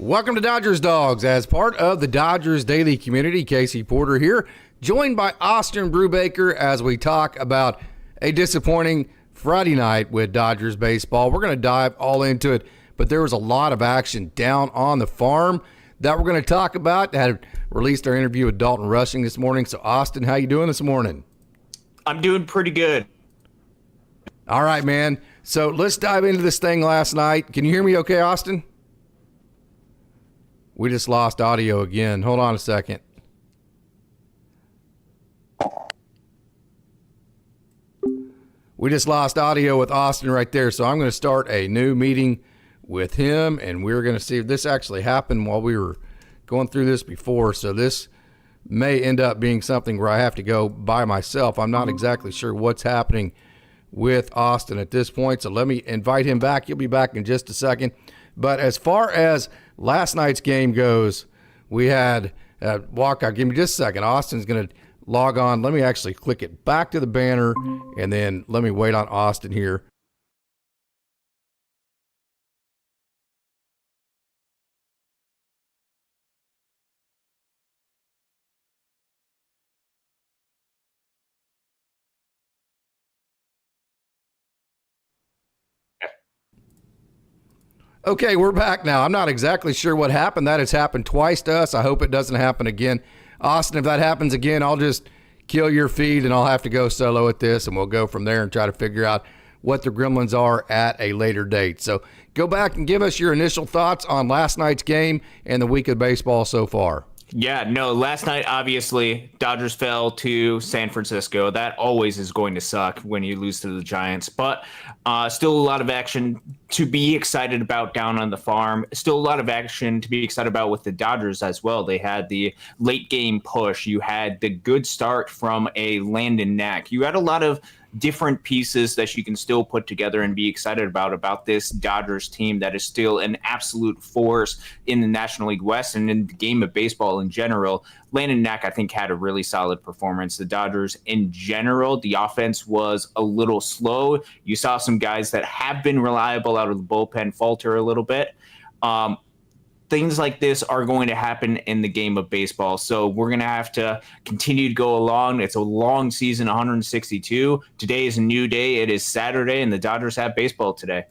Welcome to Dodgers Dogs. As part of the Dodgers Daily Community, Casey Porter here, joined by Austin Brubaker as we talk about a disappointing Friday night with Dodgers baseball. We're going to dive all into it, but there was a lot of action down on the farm that we're going to talk about. Had released our interview with DaltonRushing this morning. So, Austin, how you doing this morning? I'm doing pretty good. All right, man. So let's dive into this thing last night. Can you hear me okay, Austin? We just lost audio again. Hold on a second. We just lost audio with Austin right there, so I'm going to start a new meeting with him, and we're going to see if this actually happened while we were going through this before. So this may end up being something where I have to go by myself. I'm not exactly sure what's happening with Austin at this point, so let me invite him back. He'll be back in just a second. But as far as last night's game goes, we had a walkout. Give me just a second. Austin's going to log on. Let me actually click it back to the banner, and then let me wait on Austin here. Okay, we're back now. I'm not exactly sure what happened. That has happened twice to us. I hope it doesn't happen again. Austin, if that happens again, I'll just kill your feed and I'll have to go solo at this, and we'll go from there and try to figure out what the gremlins are at a later date. So go back and give us your initial thoughts on last night's game and the week of baseball so far. Yeah, no, last night, obviously, Dodgers fell to San Francisco. That always is going to suck when you lose to the Giants. But still a lot of action to be excited about down on the farm. Still a lot of action to be excited about with the Dodgers as well. They had the late game push. You had the good start from a Landon Knack. You had a lot of different pieces that you can still put together and be excited about this Dodgers team that is still an absolute force in the National League West and in the game of baseball in general. Landon Knack, I think, had a really solid performance. The Dodgers in general, the offense was a little slow. You saw some guys that have been reliable out of the bullpen falter a little bit. Things like this are going to happen in the game of baseball. So we're going to have to continue to go along. It's a long season, 162. Today is a new day. It is Saturday, and the Dodgers have baseball today.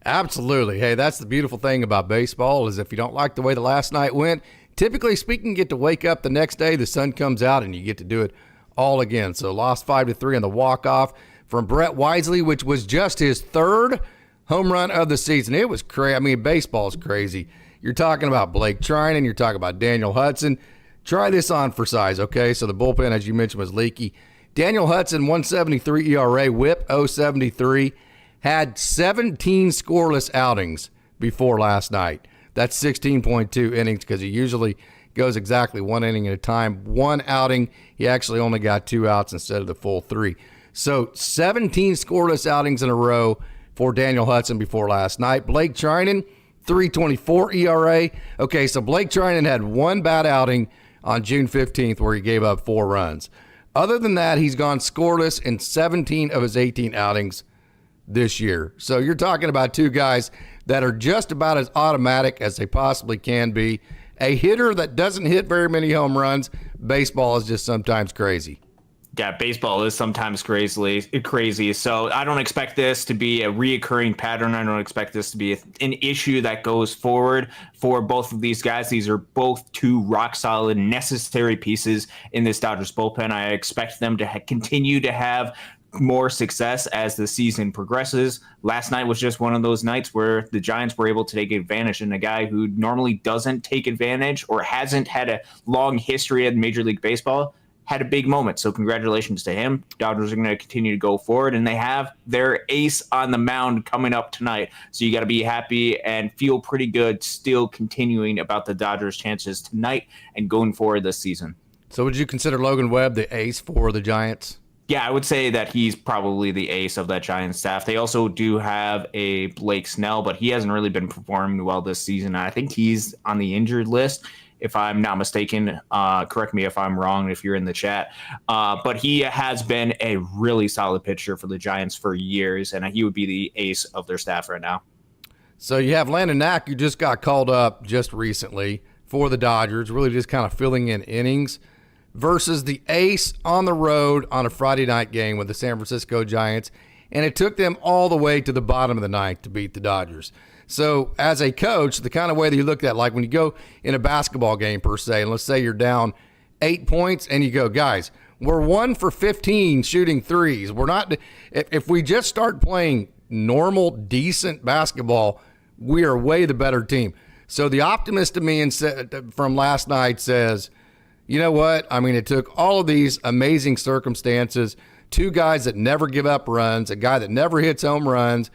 Absolutely. Hey, that's the beautiful thing about baseball is if you don't like the way the last night went, typically speaking, you get to wake up the next day, the sun comes out, and you get to do it all again. So lost 5-3 on the walk-off from Brett Wisely, which was just his third home run of the season. It was crazy. I mean, baseball is crazy. You're talking about Blake Trinan. You're talking about Daniel Hudson. Try this on for size, okay? So the bullpen, as you mentioned, was leaky. Daniel Hudson, 1.73 ERA, whip 0.73, had 17 scoreless outings before last night. That's 16.2 innings because he usually goes exactly one inning at a time. One outing, he actually only got 2 outs instead of the full 3. So 17 scoreless outings in a row for Daniel Hudson before last night. Blake Trinan, 3.24 ERA. Okay, so Blake Trinan had one bad outing on June 15th where he gave up 4 runs. Other than that, he's gone scoreless in 17 of his 18 outings this year. So you're talking about 2 guys that are just about as automatic as they possibly can be. A hitter that doesn't hit very many home runs. Baseball is just sometimes crazy. Yeah, baseball is sometimes crazy. So I don't expect this to be a reoccurring pattern. I don't expect this to be an issue that goes forward for both of these guys. These are both 2 rock-solid, necessary pieces in this Dodgers bullpen. I expect them to continue to have more success as the season progresses. Last night was just one of those nights where the Giants were able to take advantage, and a guy who normally doesn't take advantage or hasn't had a long history in Major League Baseball had a big moment. So congratulations to him. Dodgers are going to continue to go forward, and they have their ace on the mound coming up tonight. So you got to be happy and feel pretty good still continuing about the Dodgers' chances tonight and going forward this season. So would you consider LoganWebb the ace for the Giants? Yeah, I would say that he's probably the ace of that Giants staff. They also do have a Blake Snell, but he hasn't really been performing well this season. I think he's on the injured list, if I'm not mistaken. Correct me if I'm wrong if you're in the chat. But he has been a really solid pitcher for the Giants for years, and he would be the ace of their staff right now. So you have Landon Knack, who just got called up just recently for the Dodgers, really just kind of filling in innings, versus the ace on the road on a Friday night game with the San Francisco Giants. And it took them all the way to the bottom of the ninth to beat the Dodgers. So as a coach, the kind of way that you look at, like when you go in a basketball game per se, and let's say you're down 8 points and you go, guys, we're 1 for 15 shooting threes. We're not, if we just start playing normal, decent basketball, we are way the better team. So the optimist in me from last night says, you know what? I mean, it took all of these amazing circumstances, two guys that never give up runs, a guy that never hits home runs,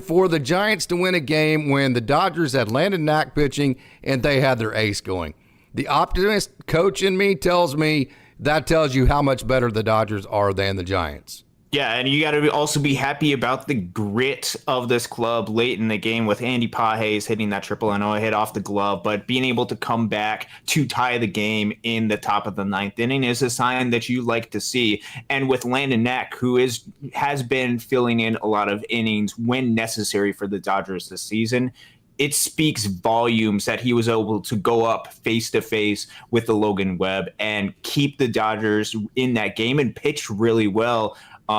for the Giants to win a game when the Dodgers had Landon Knack pitching and they had their ace going. The optimist coach in me tells me that tells you how much better the Dodgers are than the Giants. Yeah, and you got to also be happy about the grit of this club late in the game with Andy Pages hitting that triple. I know I hit off the glove, but being able to come back to tie the game in the top of the ninth inning is a sign that you like to see. And with Landon Knack, who has been filling in a lot of innings when necessary for the Dodgers this season, it speaks volumes that he was able to go up face-to-face with the LoganWebb and keep the Dodgers in that game and pitch really well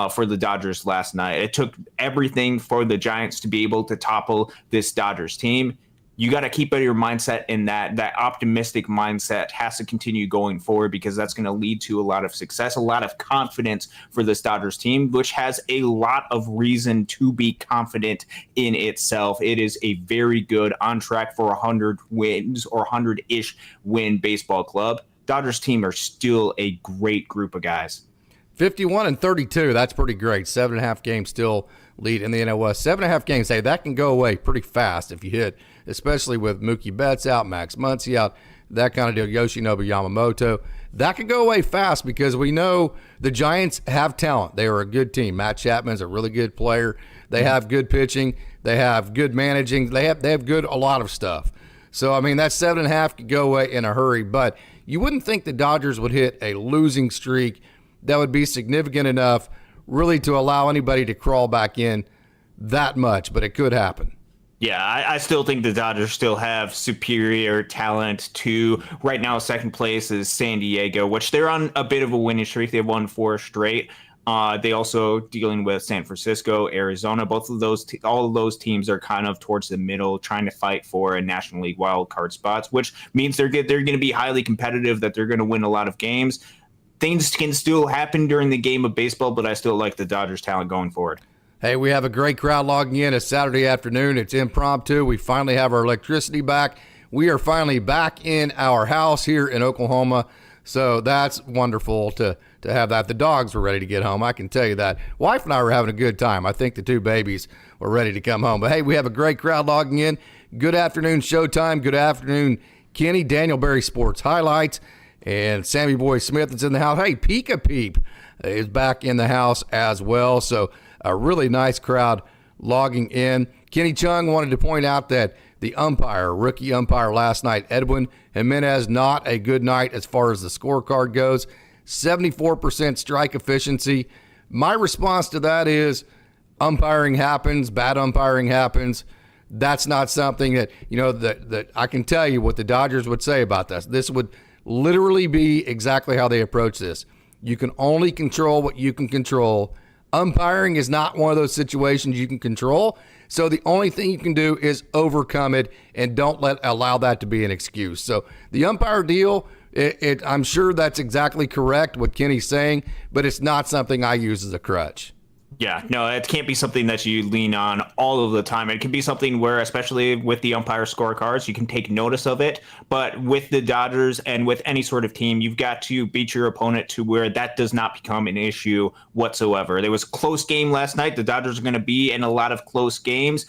for the Dodgers last night. It took everything for the Giants to be able to topple this Dodgers team. You got to keep your mindset in that optimistic mindset has to continue going forward, because that's going to lead to a lot of success, a lot of confidence for this Dodgers team, which has a lot of reason to be confident in itself. It is a very good, on track for 100 wins or 100-ish win baseball club. Dodgers team are still a great group of guys. 51-32, that's pretty great. 7.5 games still lead in the NL West. 7.5 games, hey, that can go away pretty fast if you hit, especially with Mookie Betts out, Max Muncy out, that kind of deal, Yoshinobu Yamamoto. That can go away fast because we know the Giants have talent. They are a good team. Matt Chapman's a really good player. They have good pitching. They have good managing. They have good a lot of stuff. So, I mean, that 7.5 could go away in a hurry, but you wouldn't think the Dodgers would hit a losing streak that would be significant enough really to allow anybody to crawl back in that much, but it could happen. Yeah, I still think the Dodgers still have superior talent to right now. Second place is San Diego, which they're on a bit of a winning streak. They've won 4 straight. They also dealing with San Francisco, Arizona. Both of those, all of those teams are kind of towards the middle, trying to fight for a National League wild card spots, which means they're going to be highly competitive, that they're going to win a lot of games. Things can still happen during the game of baseball, but I still like the Dodgers talent going forward. Hey, we have a great crowd logging in. It's Saturday afternoon. It's impromptu. We finally have our electricity back. We are finally back in our house here in Oklahoma. So that's wonderful to have that. The dogs were ready to get home. I can tell you that. Wife and I were having a good time. I think the 2 babies were ready to come home. But, hey, we have a great crowd logging in. Good afternoon, Showtime. Good afternoon, Kenny. Daniel Berry Sports Highlights. And Sammy Boy Smith is in the house. Hey, Pika Peep is back in the house as well. So a really nice crowd logging in. Kenny Chung wanted to point out that the rookie umpire last night, Edwin Jimenez, not a good night as far as the scorecard goes. 74% strike efficiency. My response to that is umpiring happens, bad umpiring happens. That's not something that, that I can tell you what the Dodgers would say about this. This would literally be exactly how they approach this. You can only control what you can control. Umpiring is not one of those situations you can control. So the only thing you can do is overcome it and don't allow that to be an excuse. So the umpire deal, I'm sure that's exactly correct what Kenny's saying, but it's not something I use as a crutch. Yeah, no, it can't be something that you lean on all of the time. It can be something where, especially with the umpire scorecards, you can take notice of it. But with the Dodgers and with any sort of team, you've got to beat your opponent to where that does not become an issue whatsoever. There was a close game last night. The Dodgers are going to be in a lot of close games.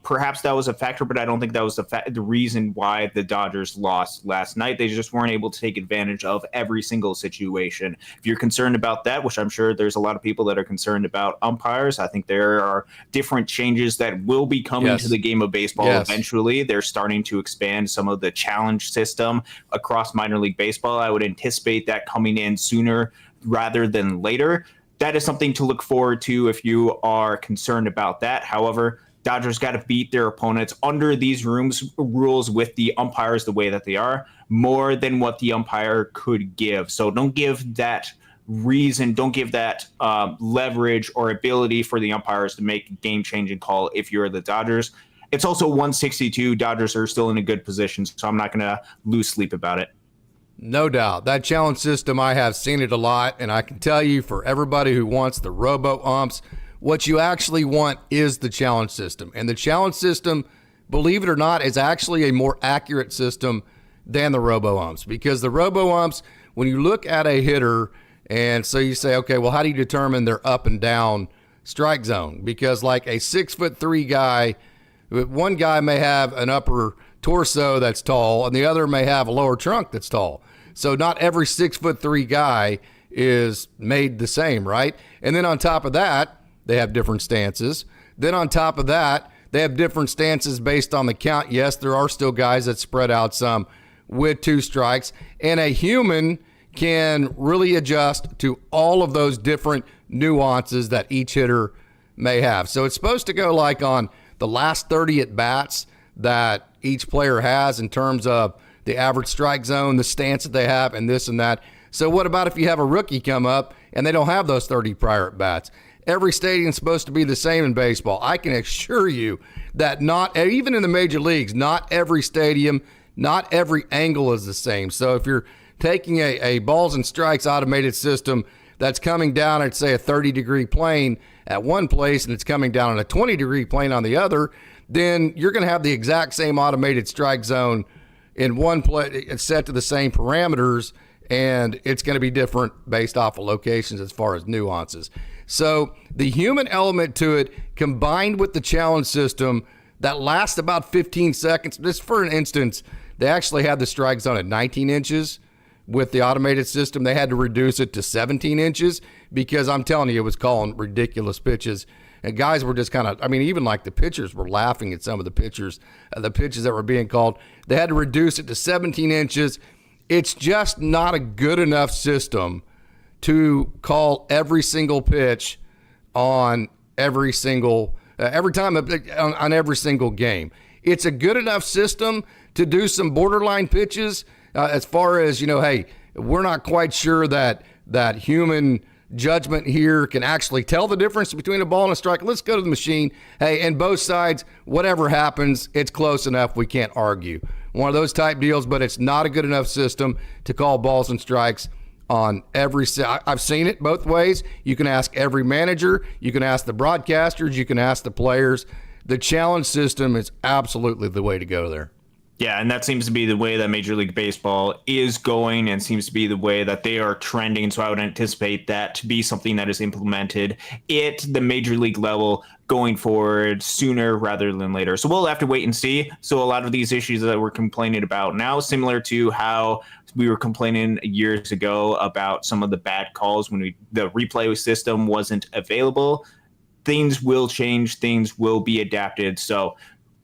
Perhaps that was a factor, but I don't think that was the reason why the Dodgers lost last night. They just weren't able to take advantage of every single situation. If you're concerned about that, which I'm sure there's a lot of people that are concerned about umpires, I think there are different changes that will be coming to the game of baseball eventually. They're starting to expand some of the challenge system across minor league baseball. I would anticipate that coming in sooner rather than later. That is something to look forward to if you are concerned about that. However, Dodgers got to beat their opponents under these rules with the umpires the way that they are, more than what the umpire could give. So don't give that reason, don't give that leverage or ability for the umpires to make a game-changing call if you're the Dodgers. It's also 162. Dodgers are still in a good position, so I'm not going to lose sleep about it. No doubt. That challenge system, I have seen it a lot, and I can tell you for everybody who wants the robo-umps, what you actually want is the challenge system. And the challenge system, believe it or not, is actually a more accurate system than the robo-umps, because the robo-umps, when you look at a hitter, and so you say, okay, well, how do you determine their up and down strike zone? Because like a 6'3" guy, one guy may have an upper torso that's tall, and the other may have a lower trunk that's tall. So not every 6'3" guy is made the same, right? And then on top of that, they have different stances. Then on top of that, they have different stances based on the count. Yes, there are still guys that spread out some with 2 strikes, and a human can really adjust to all of those different nuances that each hitter may have. So it's supposed to go like on the last 30 at-bats that each player has in terms of the average strike zone, the stance that they have, and this and that. So what about if you have a rookie come up and they don't have those 30 prior at-bats? Every stadium is supposed to be the same in baseball. I can assure you that not, even in the major leagues, not every stadium, not every angle is the same. So if you're taking a balls and strikes automated system that's coming down at, say, a 30-degree plane at one place and it's coming down on a 20-degree plane on the other, then you're going to have the exact same automated strike zone in one place. It's set to the same parameters, and it's going to be different based off of locations as far as nuances. So the human element to it, combined with the challenge system that lasts about 15 seconds. Just for an instance, they actually had the strike zone at 19 inches. With the automated system, they had to reduce it to 17 inches because I'm telling you, it was calling ridiculous pitches. And guys were just kind of, I mean, even like the pitchers were laughing at some of the pitches that were being called. They had to reduce it to 17 inches. It's just not a good enough system to call every single pitch on every single, every time on every single game. It's a good enough system to do some borderline pitches. As far as, hey, we're not quite sure that human judgment here can actually tell the difference between a ball and a strike. Let's go to the machine. Hey, and both sides, whatever happens, it's close enough. We can't argue. One of those type deals, but it's not a good enough system to call balls and strikes on every. I've seen it both ways. You can ask every manager. You can ask the broadcasters. You can ask the players. The challenge system is absolutely the way to go there. Yeah, and that seems to be the way that Major League Baseball is going and seems to be the way that they are trending. So I would anticipate that to be something that is implemented at the Major League level going forward sooner rather than later. So we'll have to wait and see. So a lot of these issues that we're complaining about now, similar to how we were complaining years ago about some of the bad calls when the replay system wasn't available, things will change, things will be adapted. So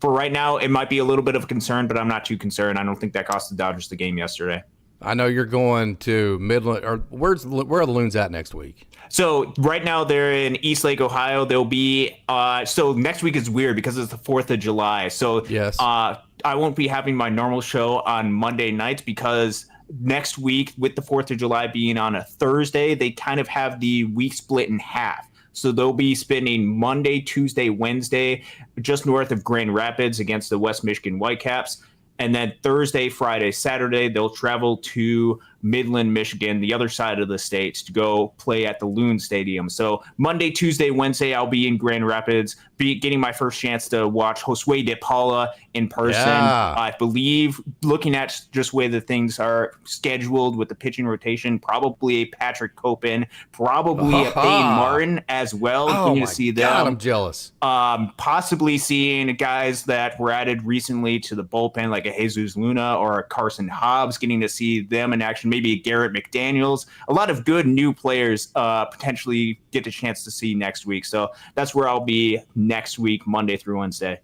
for right now, it might be a little bit of a concern, but I'm not too concerned. I don't think that cost the Dodgers the game yesterday. I know you're going to Midland, or where are the Loons at next week? So right now they're in Eastlake, Ohio. They'll be so next week is weird because it's the 4th of July. So yes. I won't be having my normal show on Monday nights because next week, with the 4th of July being on a Thursday, they kind of have the week split in half. So they'll be spending Monday, Tuesday, Wednesday just north of Grand Rapids against the West Michigan Whitecaps. And then Thursday, Friday, Saturday, they'll travel to Midland, Michigan, the other side of the state, to go play at the Loon Stadium. So Monday, Tuesday, Wednesday, I'll be in Grand Rapids, getting my first chance to watch Josue De Paula in person. Yeah. I believe, looking at just way the things are scheduled with the pitching rotation, probably a Patrick Copen, probably a Payne Martin as well. Oh, to see them. God, I'm jealous. Possibly seeing guys that were added recently to the bullpen, like a Jesus Luna or a Carson Hobbs, getting to see them in action. Maybe a Garrett McDaniels. A lot of good new players potentially get a chance to see next week. So that's where I'll be next week, Monday through Wednesday.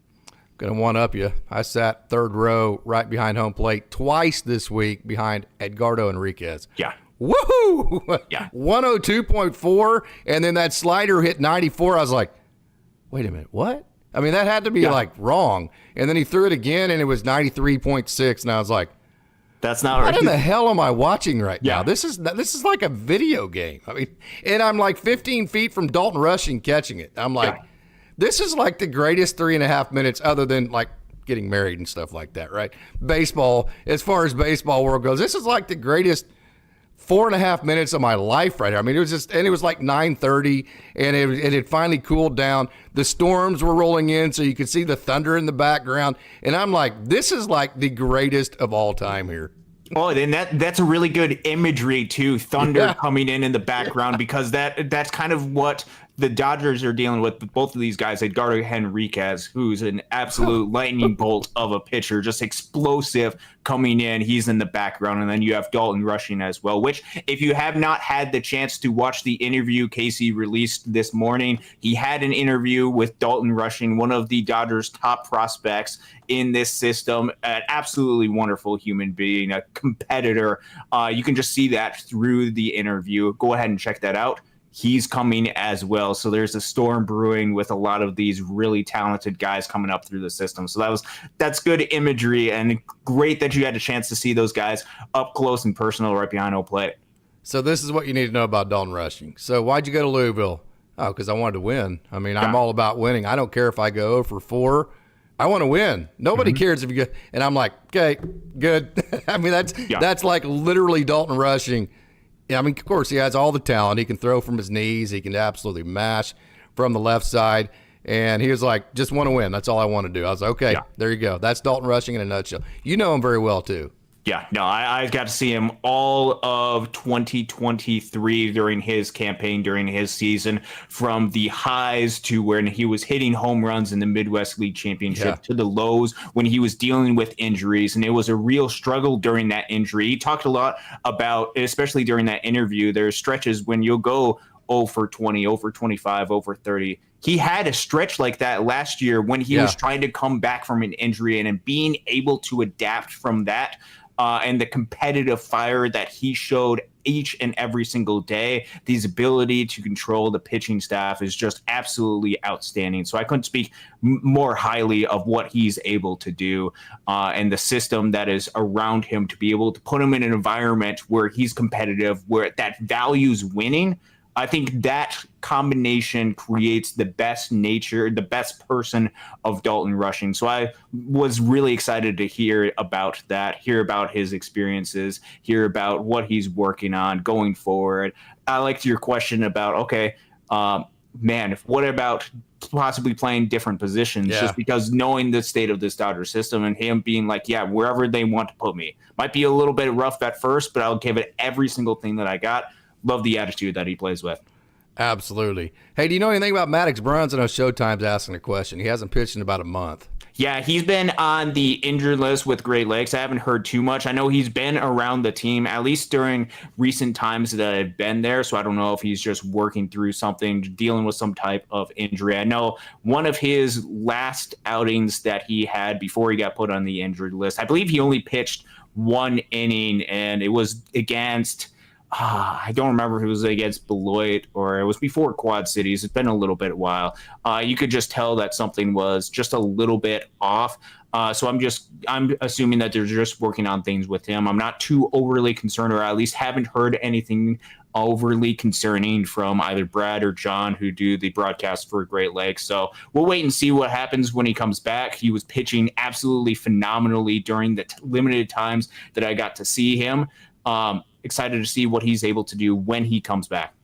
Going to one-up you. I sat third row right behind home plate twice this week behind Edgardo Enriquez. Yeah. Woohoo! Yeah. 102.4, and then that slider hit 94. I was like, wait a minute, what? I mean, that had to be like wrong. And then he threw it again, and it was 93.6, and I was like, that's not what right. in the hell am I watching right now? This is like a video game. I mean, and I'm like 15 feet from DaltonRushing catching it. I'm like, this is like the greatest 3.5 minutes other than like getting married and stuff like that, right? Baseball, as far as baseball world goes, this is like the greatest 4.5 minutes of my life right here. I mean, it was like 9:30, and it had finally cooled down. The storms were rolling in, so you could see the thunder in the background. And I'm like, this is like the greatest of all time here. Oh, and that's a really good imagery too. Thunder coming in the background, because that's kind of what the Dodgers are dealing with both of these guys. Edgardo Henriquez, who's an absolute lightning bolt of a pitcher, just explosive coming in. He's in the background. And then you have DaltonRushing as well, which if you have not had the chance to watch the interview Casey released this morning, he had an interview with DaltonRushing, one of the Dodgers' top prospects in this system, an absolutely wonderful human being, a competitor. You can just see that through the interview. Go ahead and check that out. He's coming as well. So there's a storm brewing with a lot of these really talented guys coming up through the system. So that's good imagery, and great that you had a chance to see those guys up close and personal right behind home plate. So this is what you need to know about DaltonRushing. So why'd you go to Louisville? Oh, because I wanted to win. I mean, I'm all about winning. I don't care if I go 0 for 4. I want to win. Nobody cares if you get. And I'm like, okay, good. I mean, that's like literally DaltonRushing. Yeah, I mean, of course, he has all the talent. He can throw from his knees. He can absolutely mash from the left side. And he was like, just want to win. That's all I want to do. I was like, okay, there you go. That's DaltonRushing in a nutshell. You know him very well, too. Yeah, no, I got to see him all of 2023 during his campaign, during his season, from the highs to when he was hitting home runs in the Midwest League Championship to the lows when he was dealing with injuries. And it was a real struggle during that injury. He talked a lot about, especially during that interview, there's stretches when you'll go 0 for 20, 0 for 25, 0 for 30. He had a stretch like that last year when he was trying to come back from an injury, and being able to adapt from that. And the competitive fire that he showed each and every single day, his ability to control the pitching staff is just absolutely outstanding. So I couldn't speak more highly of what he's able to do, and the system that is around him to be able to put him in an environment where he's competitive, where that values winning. I think that combination creates the best nature, the best person of DaltonRushing. So I was really excited to hear about that, hear about his experiences, hear about what he's working on going forward. I liked your question about, okay, what about possibly playing different positions? Just because knowing the state of this Dodger system and him being like, wherever they want to put me. Might be a little bit rough at first, but I'll give it every single thing that I got. Love the attitude that he plays with. Absolutely. Hey, do you know anything about Maddox Bruns? I know Showtime's asking a question. He hasn't pitched in about a month. Yeah, he's been on the injured list with Great Lakes. I haven't heard too much. I know he's been around the team, at least during recent times that I've been there. So I don't know if he's just working through something, dealing with some type of injury. I know one of his last outings that he had before he got put on the injured list, I believe he only pitched 1 inning, and it was against... I don't remember if it was against Beloit or it was before Quad Cities. It's been a little bit while. You could just tell that something was just a little bit off. So I'm assuming that they're just working on things with him. I'm not too overly concerned, or at least haven't heard anything overly concerning from either Brad or John, who do the broadcast for Great Lakes. So we'll wait and see what happens when he comes back. He was pitching absolutely phenomenally during the limited times that I got to see him. Excited to see what he's able to do when he comes back.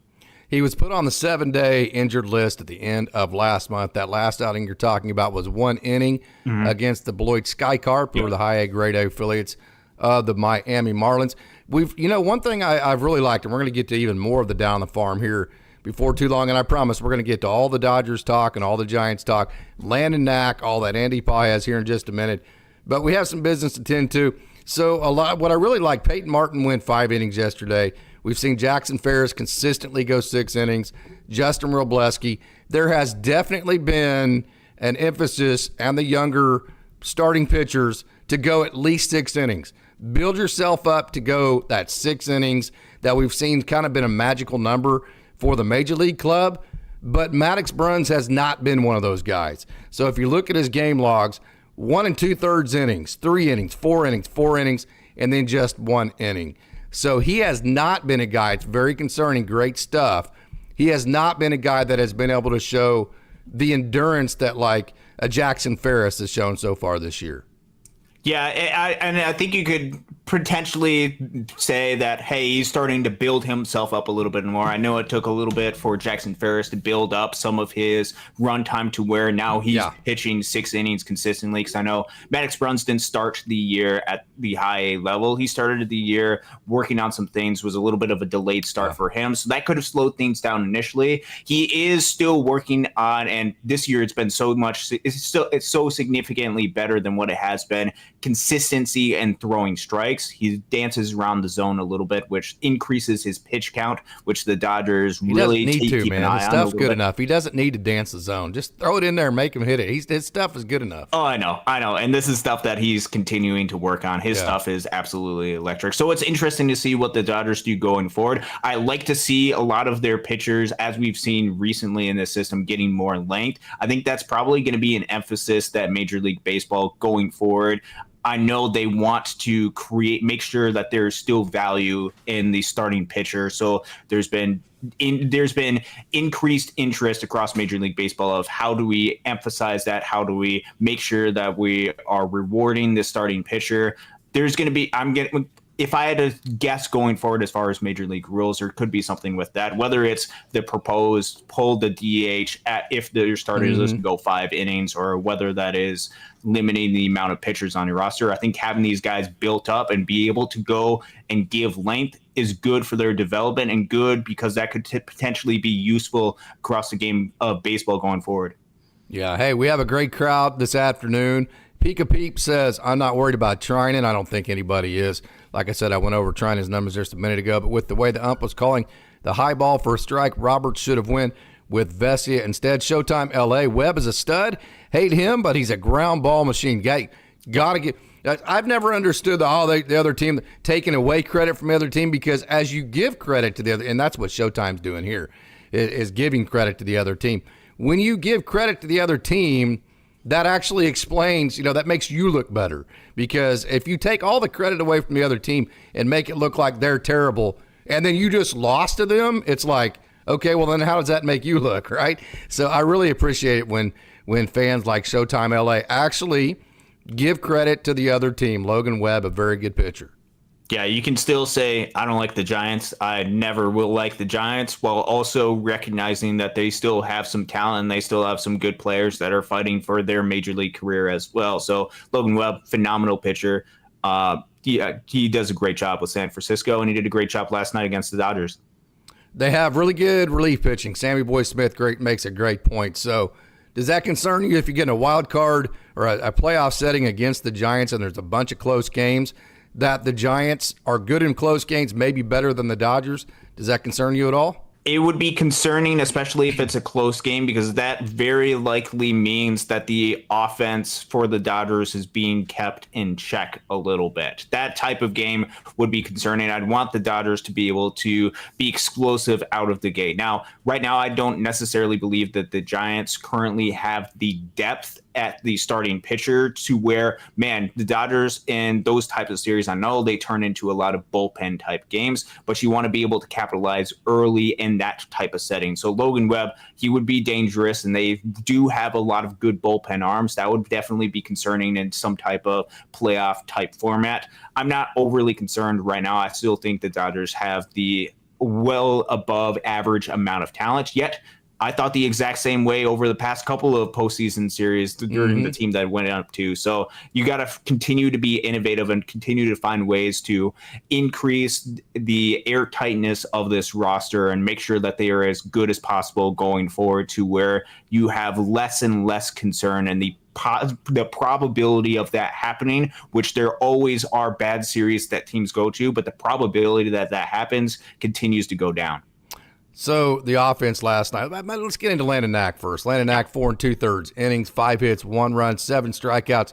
He was put on the 7-day injured list at the end of last month. That last outing you're talking about was 1 inning against the Beloit Sky Carp, or the high A, grade A affiliates of the Miami Marlins. One thing I've really liked, and we're going to get to even more of the down the farm here before too long, and I promise we're going to get to all the Dodgers talk and all the Giants talk, Landon Knack, all that Andy Pye has here in just a minute. But we have some business to tend to. So what I really like, Peyton Martin went 5 innings yesterday. We've seen Jackson Ferris consistently go 6 innings. Justin Robleski. There has definitely been an emphasis on the younger starting pitchers to go at least 6 innings. Build yourself up to go that 6 innings that we've seen kind of been a magical number for the Major League club. But Maddox Bruns has not been one of those guys. So if you look at his game logs, 1 2/3 innings, 3 innings, 4 innings, 4 innings, and then just 1 inning. So he has not been a guy. It's very concerning. Great stuff. He has not been a guy that has been able to show the endurance that like a Jackson Ferris has shown so far this year. Yeah, and I think you could potentially say that, hey, he's starting to build himself up a little bit more. I know it took a little bit for Jackson Ferris to build up some of his run time to where now he's pitching 6 innings consistently. Because I know Maddox Bruns didn't start the year at the high A level. He started the year working on some things, was a little bit of a delayed start for him. So that could have slowed things down initially. He is still working on, and this year it's been so much, it's so significantly better than what it has been. Consistency and throwing strikes. He dances around the zone a little bit, which increases his pitch count, which the Dodgers really keep an eye on. His stuff's good enough. He doesn't need to dance the zone. Just throw it in there and make him hit it. His stuff is good enough. Oh, I know. And this is stuff that he's continuing to work on. His stuff is absolutely electric. So it's interesting to see what the Dodgers do going forward. I like to see a lot of their pitchers, as we've seen recently in this system, getting more length. I think that's probably going to be an emphasis that Major League Baseball going forward. I know they want to make sure that there's still value in the starting pitcher. So there's been increased interest across Major League Baseball of how do we emphasize that? How do we make sure that we are rewarding the starting pitcher? There's going to be, if I had to guess going forward as far as Major League rules, there could be something with that, whether it's the proposed pull the DH if their starters doesn't go 5 innings, or whether that is limiting the amount of pitchers on your roster. I think having these guys built up and be able to go and give length is good for their development, and good because that could potentially be useful across the game of baseball going forward. Yeah, hey, we have a great crowd this afternoon. Pika Peep says, I'm not worried about Trinan. I don't think anybody is. Like I said, I went over Trinan's numbers just a minute ago, but with the way the ump was calling the high ball for a strike, Roberts should have went with Vesia instead. Showtime LA. Webb is a stud. Hate him, but he's a ground ball machine. Gotta get. I've never understood the other team taking away credit from the other team, because as you give credit to the other, and that's what Showtime's doing here, is giving credit to the other team. When you give credit to the other team, that actually explains, that makes you look better. Because if you take all the credit away from the other team and make it look like they're terrible, and then you just lost to them, it's like, okay, well then how does that make you look, right? So I really appreciate it when fans like Showtime LA actually give credit to the other team. LoganWebb, a very good pitcher. Yeah, you can still say, I don't like the Giants. I never will like the Giants, while also recognizing that they still have some talent and they still have some good players that are fighting for their major league career as well. So LoganWebb, phenomenal pitcher. He does a great job with San Francisco, and he did a great job last night against the Dodgers. They have really good relief pitching. Sammy Boy Smith makes a great point. So does that concern you if you get in a wild card or a playoff setting against the Giants and there's a bunch of close games, that the Giants are good in close games, maybe better than the Dodgers? Does that concern you at all? It would be concerning, especially if it's a close game, because that very likely means that the offense for the Dodgers is being kept in check a little bit. That type of game would be concerning. I'd want the Dodgers to be able to be explosive out of the gate. Now, right now, I don't necessarily believe that the Giants currently have the depth at the starting pitcher to where, man, the Dodgers in those types of series, I know they turn into a lot of bullpen type games, but you want to be able to capitalize early in that type of setting. So LoganWebb, he would be dangerous, and they do have a lot of good bullpen arms. That would definitely be concerning in some type of playoff type format. I'm not overly concerned right now. I still think the Dodgers have the well above average amount of talent, yet I thought the exact same way over the past couple of postseason series during the team that went up to. So you got to continue to be innovative and continue to find ways to increase the airtightness of this roster and make sure that they are as good as possible going forward, to where you have less and less concern and the probability of that happening, which there always are bad series that teams go to, but the probability that that happens continues to go down. So the offense last night, let's get into Landon Knack first. Landon Knack, 4 2/3 innings, 5 hits, 1 run, 7 strikeouts,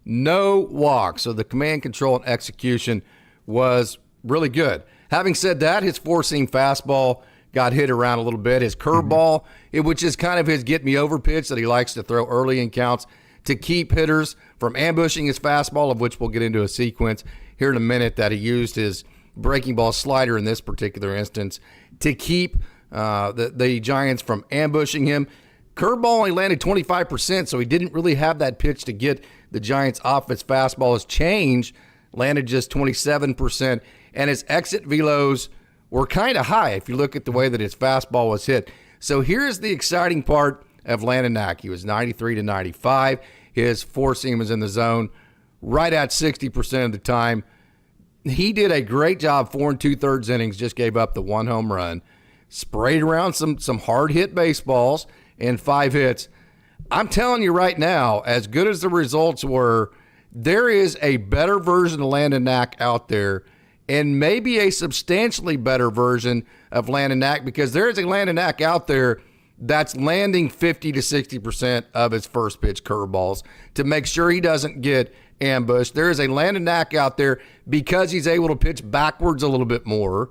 no walks. So the command, control, and execution was really good. Having said that, his four-seam fastball got hit around a little bit. His curveball, which is kind of his get-me-over pitch that he likes to throw early in counts to keep hitters from ambushing his fastball, of which we'll get into a sequence here in a minute, that he used his breaking ball slider in this particular instance to keep the Giants from ambushing him. Curveball only landed 25%, so he didn't really have that pitch to get the Giants off his fastball. His change landed just 27%, and his exit velos were kind of high if you look at the way that his fastball was hit. So here's the exciting part of Landon Knack. He was 93 to 95. His four-seam was in the zone right at 60% of the time. He did a great job, 4 2/3 innings, just gave up the one home run, sprayed around some hard-hit baseballs, and 5 hits. I'm telling you right now, as good as the results were, there is a better version of Landon Knack out there, and maybe a substantially better version of Landon Knack, because there is a Landon Knack out there that's landing 50 to 60% of his first pitch curveballs to make sure he doesn't get ambushed. There is a Landon Knack out there, because he's able to pitch backwards a little bit more.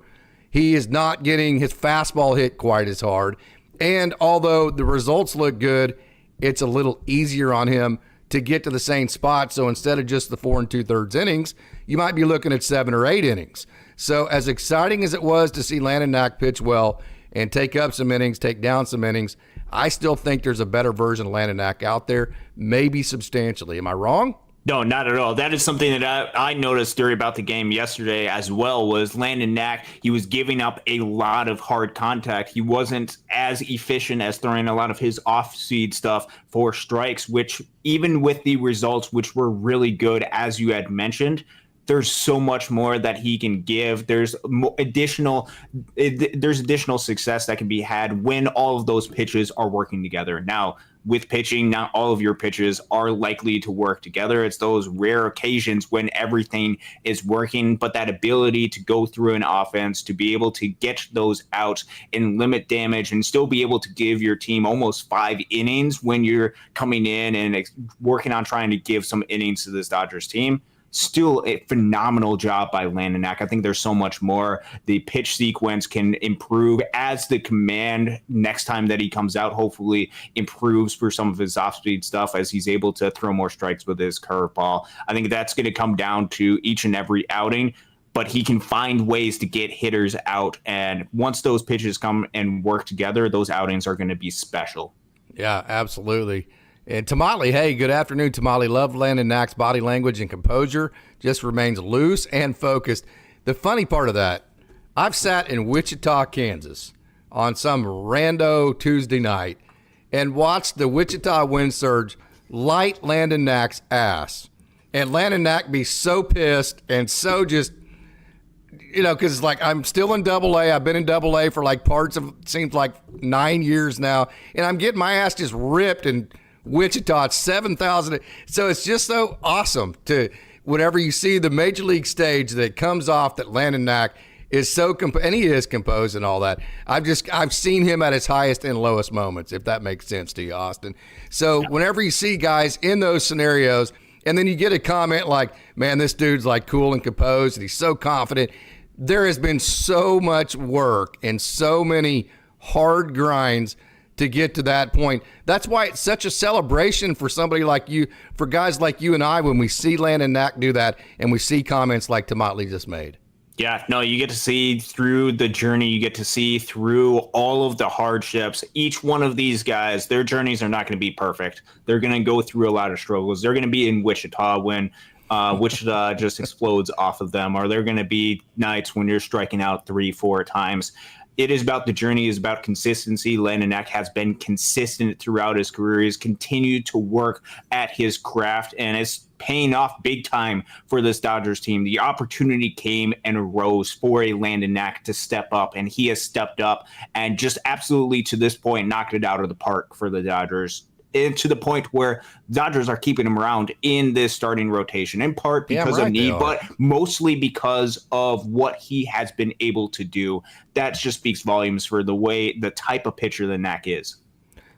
He is not getting his fastball hit quite as hard. And although the results look good, it's a little easier on him to get to the same spot. So instead of just the 4 2/3 innings, you might be looking at 7 or 8 innings. So as exciting as it was to see Landon Knack pitch well and take up some innings, take down some innings, I still think there's a better version of Landon Knack out there, maybe substantially. Am I wrong? No, not at all. That is something that I noticed during about the game yesterday as well, was Landon Knack. He was giving up a lot of hard contact. He wasn't as efficient as throwing a lot of his off-speed stuff for strikes, which even with the results, which were really good, as you had mentioned, there's so much more that he can give. There's additional success that can be had when all of those pitches are working together. Now, with pitching, not all of your pitches are likely to work together. It's those rare occasions when everything is working, but that ability to go through an offense, to be able to get those out and limit damage and still be able to give your team almost 5 innings when you're coming in and working on trying to give some innings to this Dodgers team. Still a phenomenal job by Landon Knack. I think there's so much more. The pitch sequence can improve as the command next time that he comes out hopefully improves for some of his off-speed stuff, as he's able to throw more strikes with his curveball. I think that's going to come down to each and every outing, but he can find ways to get hitters out. And once those pitches come and work together, those outings are going to be special. Yeah, absolutely. And Tamale, hey, good afternoon, Tamale. Love Landon Knack's body language and composure. Just remains loose and focused. The funny part of that, I've sat in Wichita, Kansas on some rando Tuesday night and watched the Wichita wind surge light Landon Knack's ass. And Landon Knack be so pissed and so just, because it's like I'm still in Double-A. I've been in Double-A for like parts of, seems like 9 years now. And I'm getting my ass just ripped and Wichita, it's 7,000. So it's just so awesome to whenever you see the major league stage that comes off that Landon Knack is so and he is composed and all that. I've seen him at his highest and lowest moments, if that makes sense to you, Austin. So whenever you see guys in those scenarios, and then you get a comment like, man, this dude's like cool and composed and he's so confident. There has been so much work and so many hard grinds to get to that point. That's why it's such a celebration for somebody like you, for guys like you and I, when we see Landon Knack do that and we see comments like Tamale just made. Yeah, no, you get to see through the journey. You get to see through all of the hardships. Each one of these guys, their journeys are not going to be perfect. They're going to go through a lot of struggles. They're going to be in Wichita when Wichita just explodes off of them, or they're going to be nights when you're striking out 3-4 times. It is about the journey, is about consistency. Landon Knack has been consistent throughout his career. He's continued to work at his craft, and it's paying off big time for this Dodgers team. The opportunity came and arose for a Landon Knack to step up, and he has stepped up and just absolutely to this point knocked it out of the park for the Dodgers. And to the point where Dodgers are keeping him around in this starting rotation, in part because of need, but mostly because of what he has been able to do. That just speaks volumes for the type of pitcher that Knack is.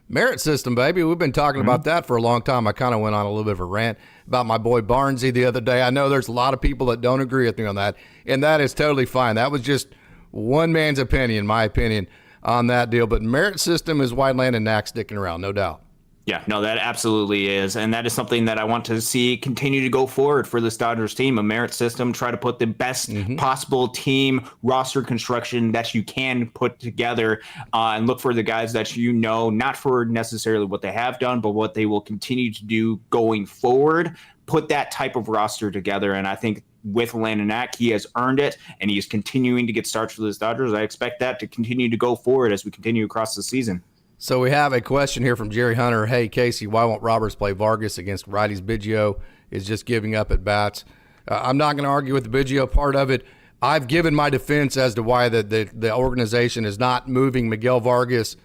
Merit system, baby. We've been talking about that for a long time. I kind of went on a little bit of a rant about my boy Barnesy the other day. I know there's a lot of people that don't agree with me on that, and that is totally fine. That was just one man's opinion, my opinion. on that deal. But merit system is why Landon Knack sticking around, no doubt. Yeah, no, that absolutely is. And that is something that I want to see continue to go forward for this Dodgers team, a merit system, try to put the best possible team roster construction that you can put together, and look for the guys that you know, not for necessarily what they have done, but what they will continue to do going forward. Put that type of roster together. And I think with Landon Knack, he has earned it, and he is continuing to get starts for the Dodgers. I expect that to continue to go forward as we continue across the season. So we have a question here from Jerry Hunter. Hey, Casey, why won't Roberts play Vargas against righties? Biggio is just giving up at bats. I'm not going to argue with the Biggio part of it. I've given my defense as to why the organization is not moving Miguel Vargas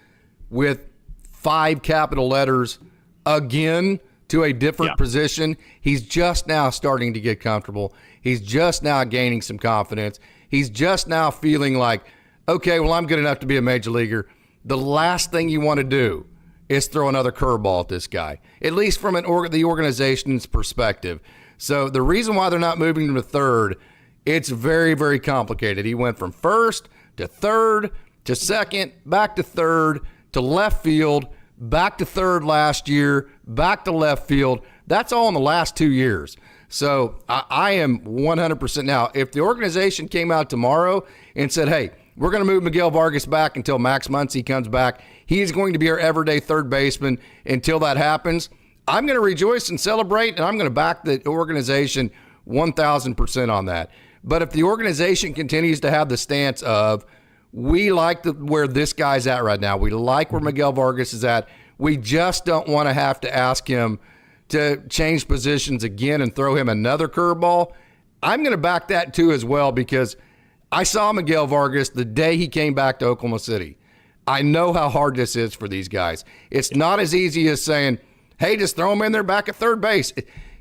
with 5 capital letters again to a different position. He's just now starting to get comfortable. He's just now gaining some confidence. He's just now feeling like, okay, well, I'm good enough to be a major leaguer. The last thing you want to do is throw another curveball at this guy, at least from the organization's perspective. So the reason why they're not moving him to third, it's very, very complicated. He went from first to third to second, back to third to left field, back to third last year, back to left field. That's all in the last 2 years. So I am 100% now. If the organization came out tomorrow and said, hey, we're going to move Miguel Vargas back until Max Muncy comes back, he's going to be our everyday third baseman until that happens, I'm going to rejoice and celebrate, and I'm going to back the organization 1,000% on that. But if the organization continues to have the stance of, we like where this guy's at right now, we like where Miguel Vargas is at, we just don't want to have to ask him to change positions again and throw him another curveball, I'm going to back that too as well, because I saw Miguel Vargas the day he came back to Oklahoma City. I know how hard this is for these guys. It's not as easy as saying, hey, just throw him in there back at third base.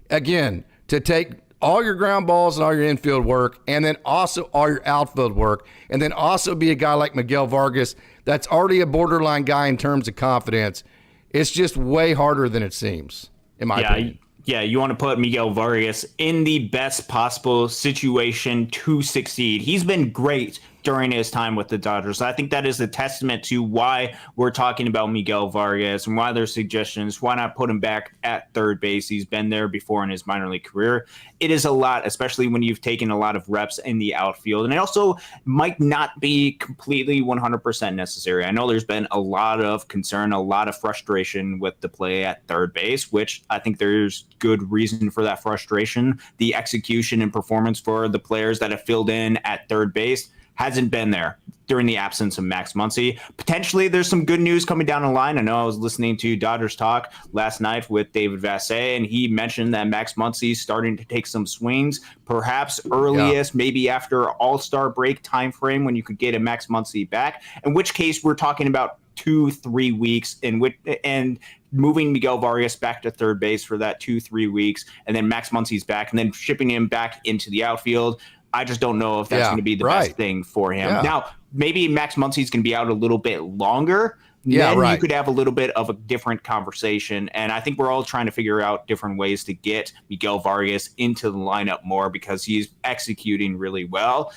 Again, to take all your ground balls and all your infield work, and then also all your outfield work, and then also be a guy like Miguel Vargas that's already a borderline guy in terms of confidence, it's just way harder than it seems, in my opinion. Yeah, you want to put Miguel Vargas in the best possible situation to succeed. He's been great during his time with the Dodgers. I think that is a testament to why we're talking about Miguel Vargas and why there's suggestions. Why not put him back at third base? He's been there before in his minor league career. It is a lot, especially when you've taken a lot of reps in the outfield. And it also might not be completely 100% necessary. I know there's been a lot of concern, a lot of frustration with the play at third base, which I think there's good reason for that frustration. The execution and performance for the players that have filled in at third base hasn't been there during the absence of Max Muncy. Potentially, there's some good news coming down the line. I know I was listening to Dodgers Talk last night with David Vassay, and he mentioned that Max Muncy is starting to take some swings, perhaps earliest, maybe after All-Star break time frame when you could get a Max Muncy back, in which case we're talking about 2-3 weeks and moving Miguel Vargas back to third base for that 2-3 weeks, and then Max Muncy's back, and then shipping him back into the outfield. I just don't know if that's going to be the best thing for him. Now, maybe Max Muncy's going to be out a little bit longer. Then you could have a little bit of a different conversation. And I think we're all trying to figure out different ways to get Miguel Vargas into the lineup more because he's executing really well.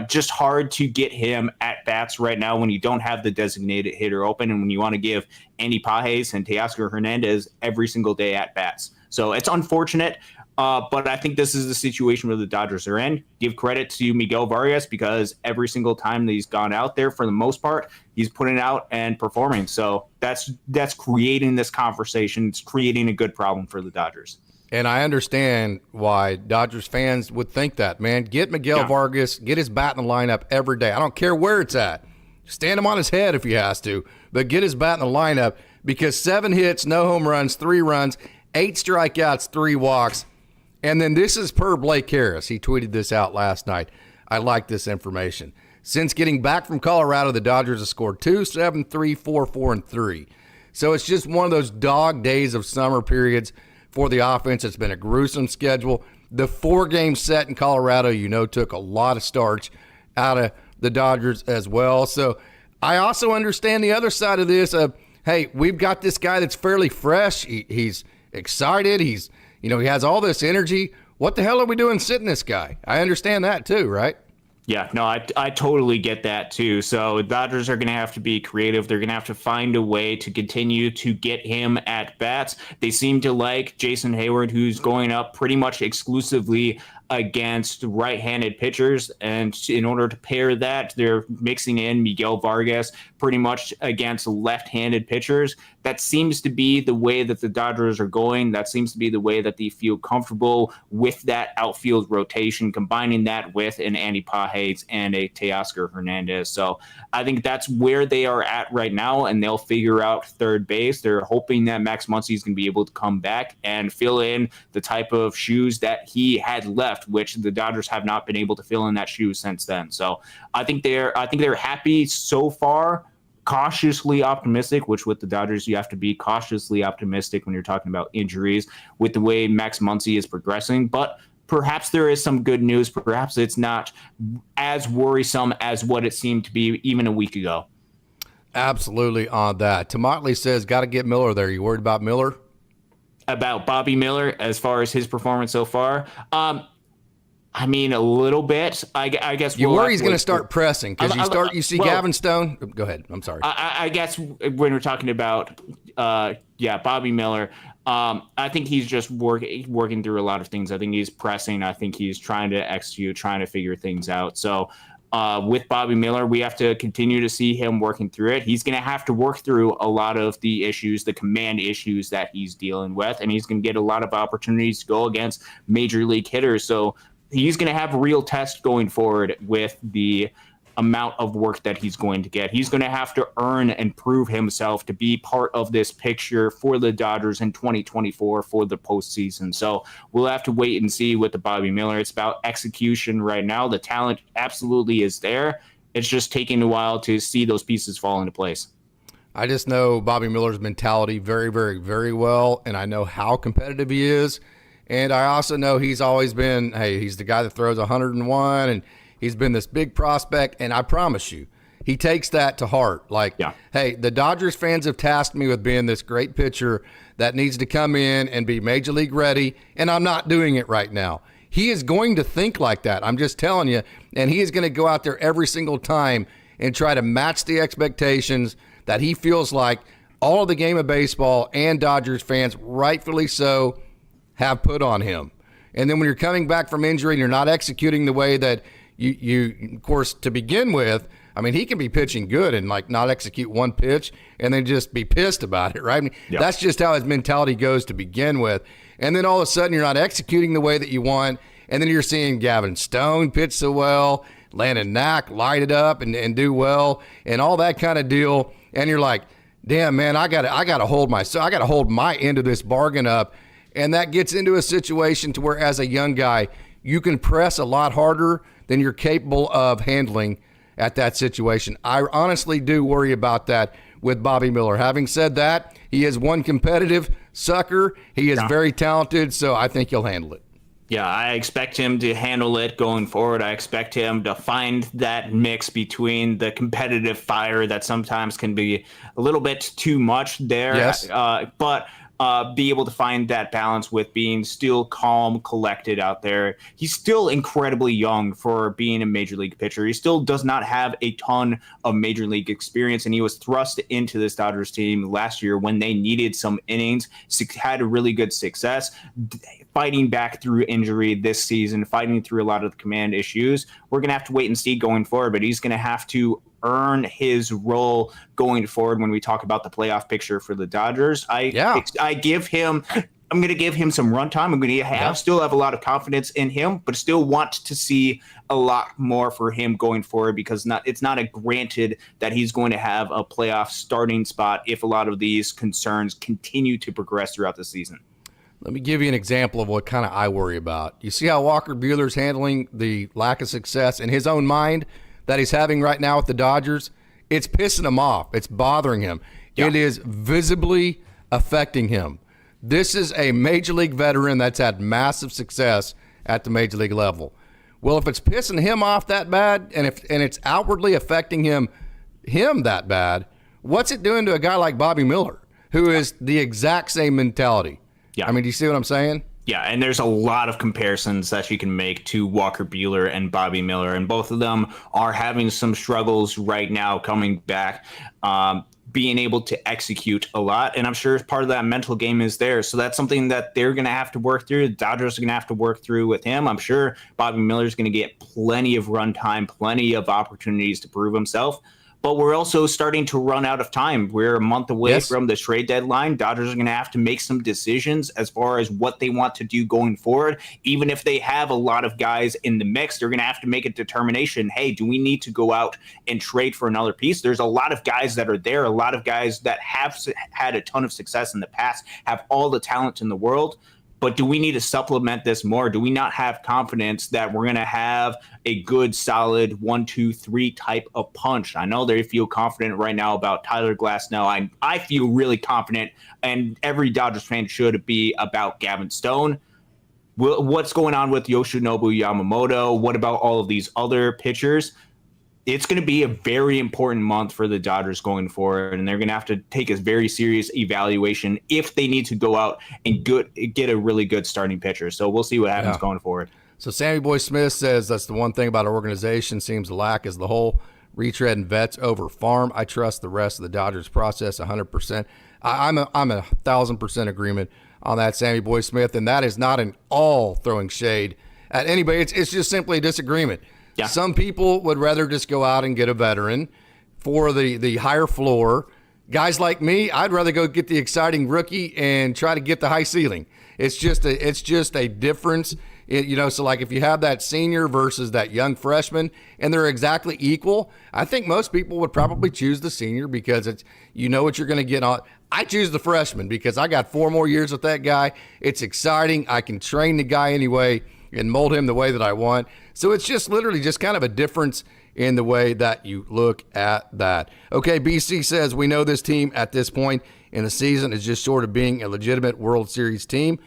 Just hard to get him at bats right now when you don't have the designated hitter open and when you want to give Andy Pages and Teoscar Hernandez every single day at bats. So it's unfortunate. But I think this is the situation where the Dodgers are in. Give credit to Miguel Vargas because every single time that he's gone out there, for the most part, he's putting out and performing. So that's creating this conversation. It's creating a good problem for the Dodgers. And I understand why Dodgers fans would think that, man. Get Miguel Vargas, get his bat in the lineup every day. I don't care where it's at. Stand him on his head if he has to, but get his bat in the lineup because 7 hits, no home runs, 3 runs, 8 strikeouts, 3 walks. And then this is per Blake Harris. He tweeted this out last night. I like this information. Since getting back from Colorado, the Dodgers have scored 2, 7, 3, 4, 4, and 3. So it's just one of those dog days of summer periods for the offense. It's been a gruesome schedule. The 4-game set in Colorado, took a lot of starch out of the Dodgers as well. So I also understand the other side of this of, hey, we've got this guy that's fairly fresh. He's excited. He has all this energy. What the hell are we doing sitting this guy? I understand that too, right? Yeah, no, I totally get that too. So the Dodgers are going to have to be creative. They're going to have to find a way to continue to get him at bats. They seem to like Jason Hayward, who's going up pretty much exclusively against right-handed pitchers. And in order to pair that, they're mixing in Miguel Vargas pretty much against left-handed pitchers. That seems to be the way that the Dodgers are going. That seems to be the way that they feel comfortable with that outfield rotation, combining that with an Andy Pages and a Teoscar Hernandez. So I think that's where they are at right now, and they'll figure out third base. They're hoping that Max Muncy is going to be able to come back and fill in the type of shoes that he had left, which the Dodgers have not been able to fill in that shoe since then. So I think they're happy so far. Cautiously optimistic, which with the Dodgers, you have to be cautiously optimistic when you're talking about injuries with the way Max Muncy is progressing. But perhaps there is some good news. Perhaps it's not as worrisome as what it seemed to be even a week ago. Absolutely on that. Tomatley says, got to get Miller there. You worried about Miller? About Bobby Miller as far as his performance so far? I mean, a little bit. I guess you worry he's going to start pressing because you see Gavin Stone. Go ahead. I'm sorry. I guess when we're talking about Bobby Miller, I think he's just working through a lot of things. I think he's pressing. I think he's trying to execute, trying to figure things out. So with Bobby Miller, we have to continue to see him working through it. He's going to have to work through a lot of the issues, the command issues that he's dealing with, and he's going to get a lot of opportunities to go against major league hitters. So he's going to have a real test going forward with the amount of work that he's going to get. He's going to have to earn and prove himself to be part of this picture for the Dodgers in 2024 for the postseason. So we'll have to wait and see with the Bobby Miller. It's about execution right now. The talent absolutely is there. It's just taking a while to see those pieces fall into place. I just know Bobby Miller's mentality very, very, very well, and I know how competitive he is. And I also know he's always been, he's the guy that throws 101, and he's been this big prospect. And I promise you, he takes that to heart. Hey, the Dodgers fans have tasked me with being this great pitcher that needs to come in and be major league ready, and I'm not doing it right now. He is going to think like that. I'm just telling you. And he is going to go out there every single time and try to match the expectations that he feels like all of the game of baseball and Dodgers fans, rightfully so, have put on him. And then when you're coming back from injury and you're not executing the way that you of course, to begin with, I mean, he can be pitching good and not execute one pitch and then just be pissed about it, right? I mean, That's just how his mentality goes to begin with. And then all of a sudden you're not executing the way that you want. And then you're seeing Gavin Stone pitch so well, Landon Knack light it up and do well and all that kind of deal. And you're like, damn, man, I gotta hold my end of this bargain up. And that gets into a situation to where, as a young guy, you can press a lot harder than you're capable of handling at that situation. I honestly do worry about that with Bobby Miller. Having said that, he is one competitive sucker. He is very talented, so I think he'll handle it. Yeah, I expect him to handle it going forward. I expect him to find that mix between the competitive fire that sometimes can be a little bit too much there. Yes. But be able to find that balance with being still calm, collected out there. He's still incredibly young for being a major league pitcher. He still does not have a ton of major league experience, and he was thrust into this Dodgers team last year when they needed some innings, had a really good success, fighting back through injury this season, fighting through a lot of the command issues. We're going to have to wait and see going forward, but he's going to have to earn his role going forward when we talk about the playoff picture for the Dodgers. I'm going to give him some run time. I'm going to still have a lot of confidence in him, but still want to see a lot more for him going forward because it's not a granted that he's going to have a playoff starting spot if a lot of these concerns continue to progress throughout the season. Let me give you an example of what kind of I worry about. You see how Walker Buehler's handling the lack of success in his own mind that he's having right now with the Dodgers? It's pissing him off. It's bothering him. Yeah. It is visibly affecting him. This is a major league veteran that's had massive success at the major league level. Well, if it's pissing him off that bad and it's outwardly affecting him that bad, what's it doing to a guy like Bobby Miller, who is the exact same mentality? Yeah. I mean, do you see what I'm saying? Yeah, and there's a lot of comparisons that you can make to Walker Buehler and Bobby Miller, and both of them are having some struggles right now coming back, being able to execute a lot. And I'm sure part of that mental game is there. So that's something that they're going to have to work through. The Dodgers are going to have to work through with him. I'm sure Bobby Miller is going to get plenty of run time, plenty of opportunities to prove himself. But we're also starting to run out of time. We're a month away from the trade deadline. Dodgers are going to have to make some decisions as far as what they want to do going forward. Even if they have a lot of guys in the mix, they're going to have to make a determination. Hey, do we need to go out and trade for another piece? There's a lot of guys that are there, a lot of guys that have had a ton of success in the past, have all the talent in the world. But do we need to supplement this more? Do we not have confidence that we're going to have a good, solid 1, 2, 3 type of punch? I know they feel confident right now about Tyler Glasnow. I feel really confident, and every Dodgers fan should be about Gavin Stone. What's going on with Yoshinobu Yamamoto? What about all of these other pitchers? It's going to be a very important month for the Dodgers going forward, and they're going to have to take a very serious evaluation if they need to go out and get a really good starting pitcher. So we'll see what happens going forward. So Sammy Boy Smith says that's the one thing about our organization seems to lack is the whole retread and vets over farm. I trust the rest of the Dodgers process 100%. I'm a 1,000% agreement on that, Sammy Boy Smith, and that is not an all throwing shade at anybody. It's just simply a disagreement. Yeah. Some people would rather just go out and get a veteran for the higher floor. Guys like me, I'd rather go get the exciting rookie and try to get the high ceiling. It's just a difference. So like if you have that senior versus that young freshman and they're exactly equal, I think most people would probably choose the senior because it's what you're going to get on. I choose the freshman because I got 4 more years with that guy. It's exciting. I can train the guy anyway and mold him the way that I want. So it's just literally just kind of a difference in the way that you look at that. Okay, BC says, we know this team at this point in the season is just short of being a legitimate World Series team.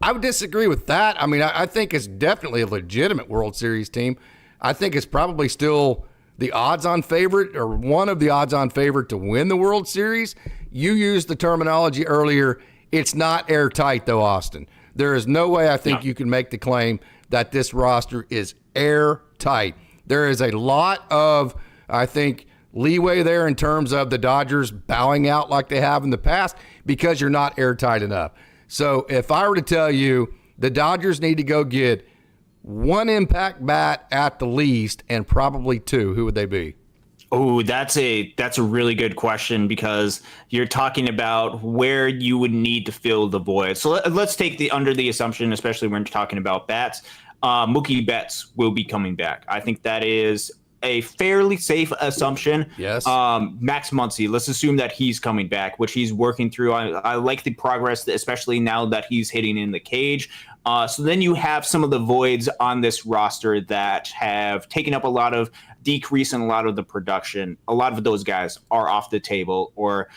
I would disagree with that. I mean, I think it's definitely a legitimate World Series team. I think it's probably still the odds-on favorite or one of the odds-on favorite to win the World Series. You used the terminology earlier. It's not airtight, though, Austin. There is no way I think you can make the claim that this roster is airtight. There is a lot of, I think, leeway there in terms of the Dodgers bowing out like they have in the past because you're not airtight enough. So if I were to tell you the Dodgers need to go get 1 impact bat at the least and probably 2, who would they be? Oh, that's a really good question because you're talking about where you would need to fill the void. So let's take under the assumption, especially when we're talking about bats, Mookie Betts will be coming back. I think that is a fairly safe assumption. Yes. Max Muncy, let's assume that he's coming back, which he's working through. I like the progress, especially now that he's hitting in the cage. So then you have some of the voids on this roster that have taken up a lot of decrease in a lot of the production. A lot of those guys are off the table, or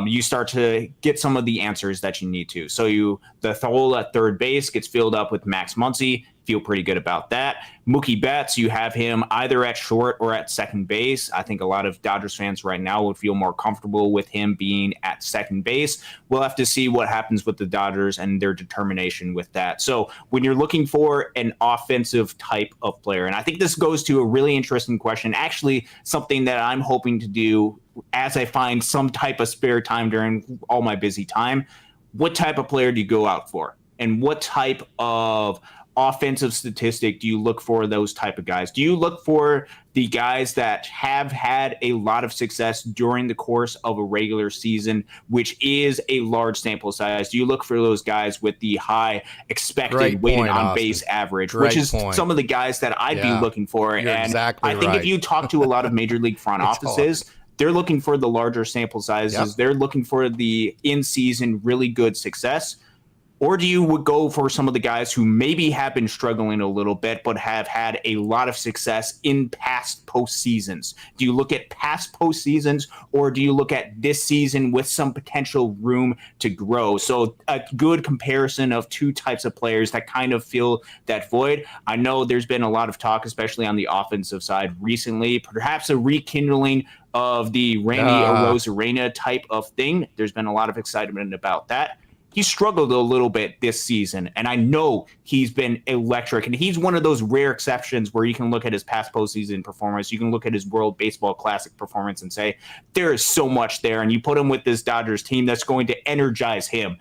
you start to get some of the answers that you need to. So the hole at third base gets filled up with Max Muncy. Feel pretty good about that. Mookie Betts, you have him either at short or at second base. I think a lot of Dodgers fans right now would feel more comfortable with him being at second base. We'll have to see what happens with the Dodgers and their determination with that. So when you're looking for an offensive type of player, and I think this goes to a really interesting question, actually something that I'm hoping to do as I find some type of spare time during all my busy time. What type of player do you go out for? And what type of offensive statistic do you look for those type of guys? Do you look for the guys that have had a lot of success during the course of a regular season, which is a large sample size? Do you look for those guys with the high expected weighted on base average, which is some of the guys that I'd be looking for? You're and exactly I think if you talk to a lot of major league front offices, they're looking for the larger sample sizes. Yep. They're looking for the in-season really good success. Or do you would go for some of the guys who maybe have been struggling a little bit but have had a lot of success in past postseasons? Do you look at past postseasons, or do you look at this season with some potential room to grow? So a good comparison of two types of players that kind of fill that void. I know there's been a lot of talk, especially on the offensive side recently, perhaps a rekindling of the Randy Arozarena type of thing. There's been a lot of excitement about that. he struggled a little bit this season, and I know he's been electric, and he's one of those rare exceptions where you can look at his past postseason performance, you can look at his World Baseball Classic performance and say, there is so much there, and you put him with this Dodgers team that's going to energize him.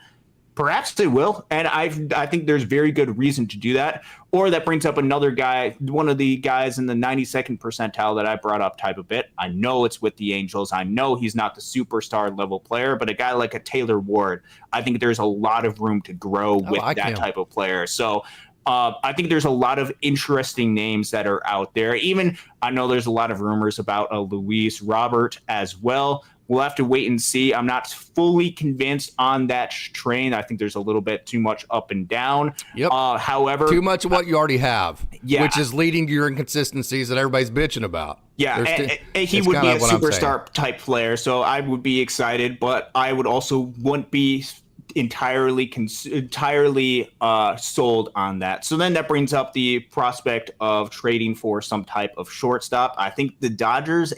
Perhaps they will, and I think there's very good reason to do that. Or that brings up another guy, one of the guys in the 92nd percentile that I brought up type of bit. I know it's with the Angels. I know he's not the superstar level player, but a guy like a Taylor Ward, I think there's a lot of room to grow with that type of player. So I think there's a lot of interesting names that are out there. Even I know there's a lot of rumors about a Luis Robert as well. We'll have to wait and see. I'm not fully convinced on that train. I think there's a little bit too much up and down. Yep. However, too much of what you already have, which is leading to your inconsistencies that everybody's bitching about. Yeah, and he would be a superstar type player, so I would be excited, but I would also wouldn't be entirely sold on that. So then that brings up the prospect of trading for some type of shortstop. I think the Dodgers,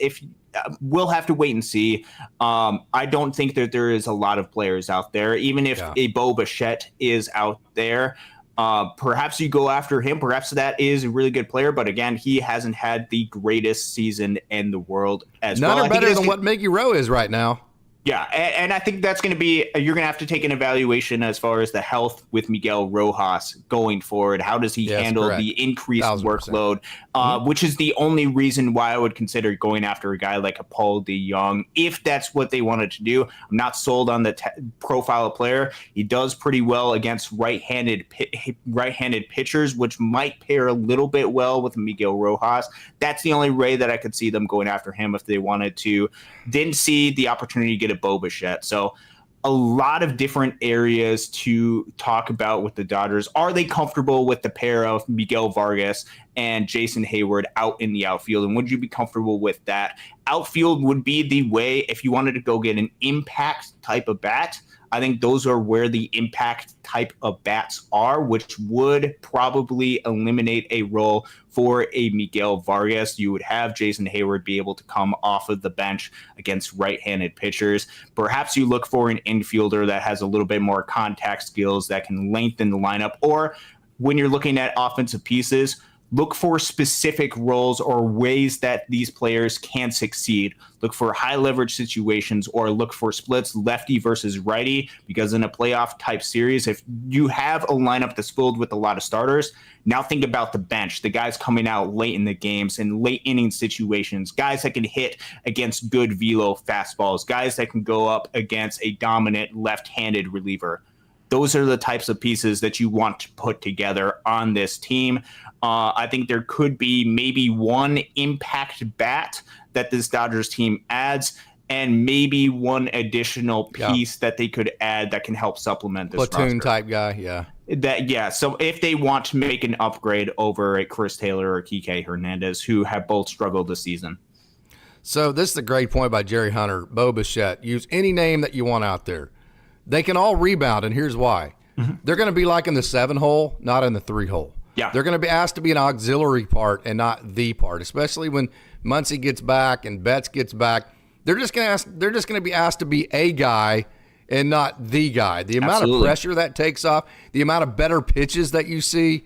we'll have to wait and see. I don't think that there is a lot of players out there, even if a Bo Bichette is out there. Perhaps you go after him. Perhaps that is a really good player, but again, he hasn't had the greatest season in the world as well. None are better than what Mickey Rowe is right now. Yeah, and I think that's going to be, you're going to have to take an evaluation as far as the health with Miguel Rojas going forward. How does he handle the increased 1,000%. Workload, which is the only reason why I would consider going after a guy like a Paul DeJong, if that's what they wanted to do. I'm not sold on the profile of player. He does pretty well against right-handed pitchers, which might pair a little bit well with Miguel Rojas. That's the only way that I could see them going after him if they wanted to. Didn't see the opportunity to get a Bo Bichette. So a lot of different areas to talk about with the Dodgers. Are they comfortable with the pair of Miguel Vargas and Jason Hayward out in the outfield? And would you be comfortable with that? Outfield would be the way if you wanted to go get an impact type of bat. I think those are where the impact type of bats are, which would probably eliminate a role for a Miguel Vargas. You would have Jason Hayward be able to come off of the bench against right-handed pitchers. Perhaps you look for an infielder that has a little bit more contact skills that can lengthen the lineup. Or when you're looking at offensive pieces, look for specific roles or ways that these players can succeed. Look for high leverage situations or look for splits lefty versus righty, because in a playoff type series, if you have a lineup that's filled with a lot of starters, now think about the bench, the guys coming out late in the games and late inning situations, guys that can hit against good velo fastballs, guys that can go up against a dominant left-handed reliever. Those are the types of pieces that you want to put together on this team. I think there could be maybe one impact bat that this Dodgers team adds, and maybe one additional piece that they could add that can help supplement this platoon type guy. So if they want to make an upgrade over a Chris Taylor or Kike Hernandez, who have both struggled this season. So this is a great point by Jerry Hunter. Bo Bichette, use any name that you want out there. They can all rebound, and here's why. They're going to be like in the 7-hole, not in the 3-hole. Yeah. They're going to be asked to be an auxiliary part and not the part, especially when Muncy gets back and Betts gets back. They're just going to be asked to be a guy and not the guy. The amount of pressure that takes off, the amount of better pitches that you see,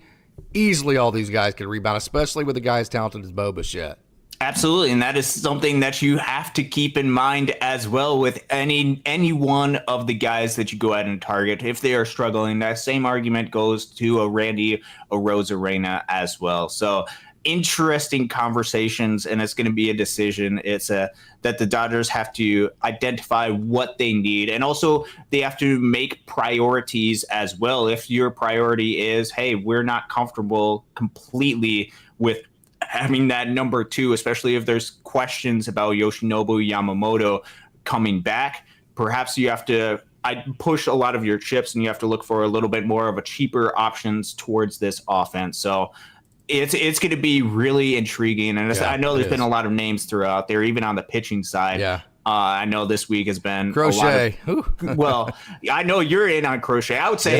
easily all these guys can rebound, especially with a guy as talented as Bo Bichette. Absolutely, and that is something that you have to keep in mind as well with any one of the guys that you go out and target. If they are struggling, that same argument goes to a Randy Arozarena as well. So interesting conversations, and it's going to be a decision. It's that the Dodgers have to identify what they need, and also they have to make priorities as well. If your priority is, hey, we're not comfortable completely with having that number 2, especially if there's questions about Yoshinobu Yamamoto coming back, perhaps you have to push a lot of your chips and you have to look for a little bit more of a cheaper options towards this offense. So it's going to be really intriguing. And I know there's been a lot of names throughout there, even on the pitching side. Yeah. I know this week has been Crochet. Well, I know you're in on Crochet. I would say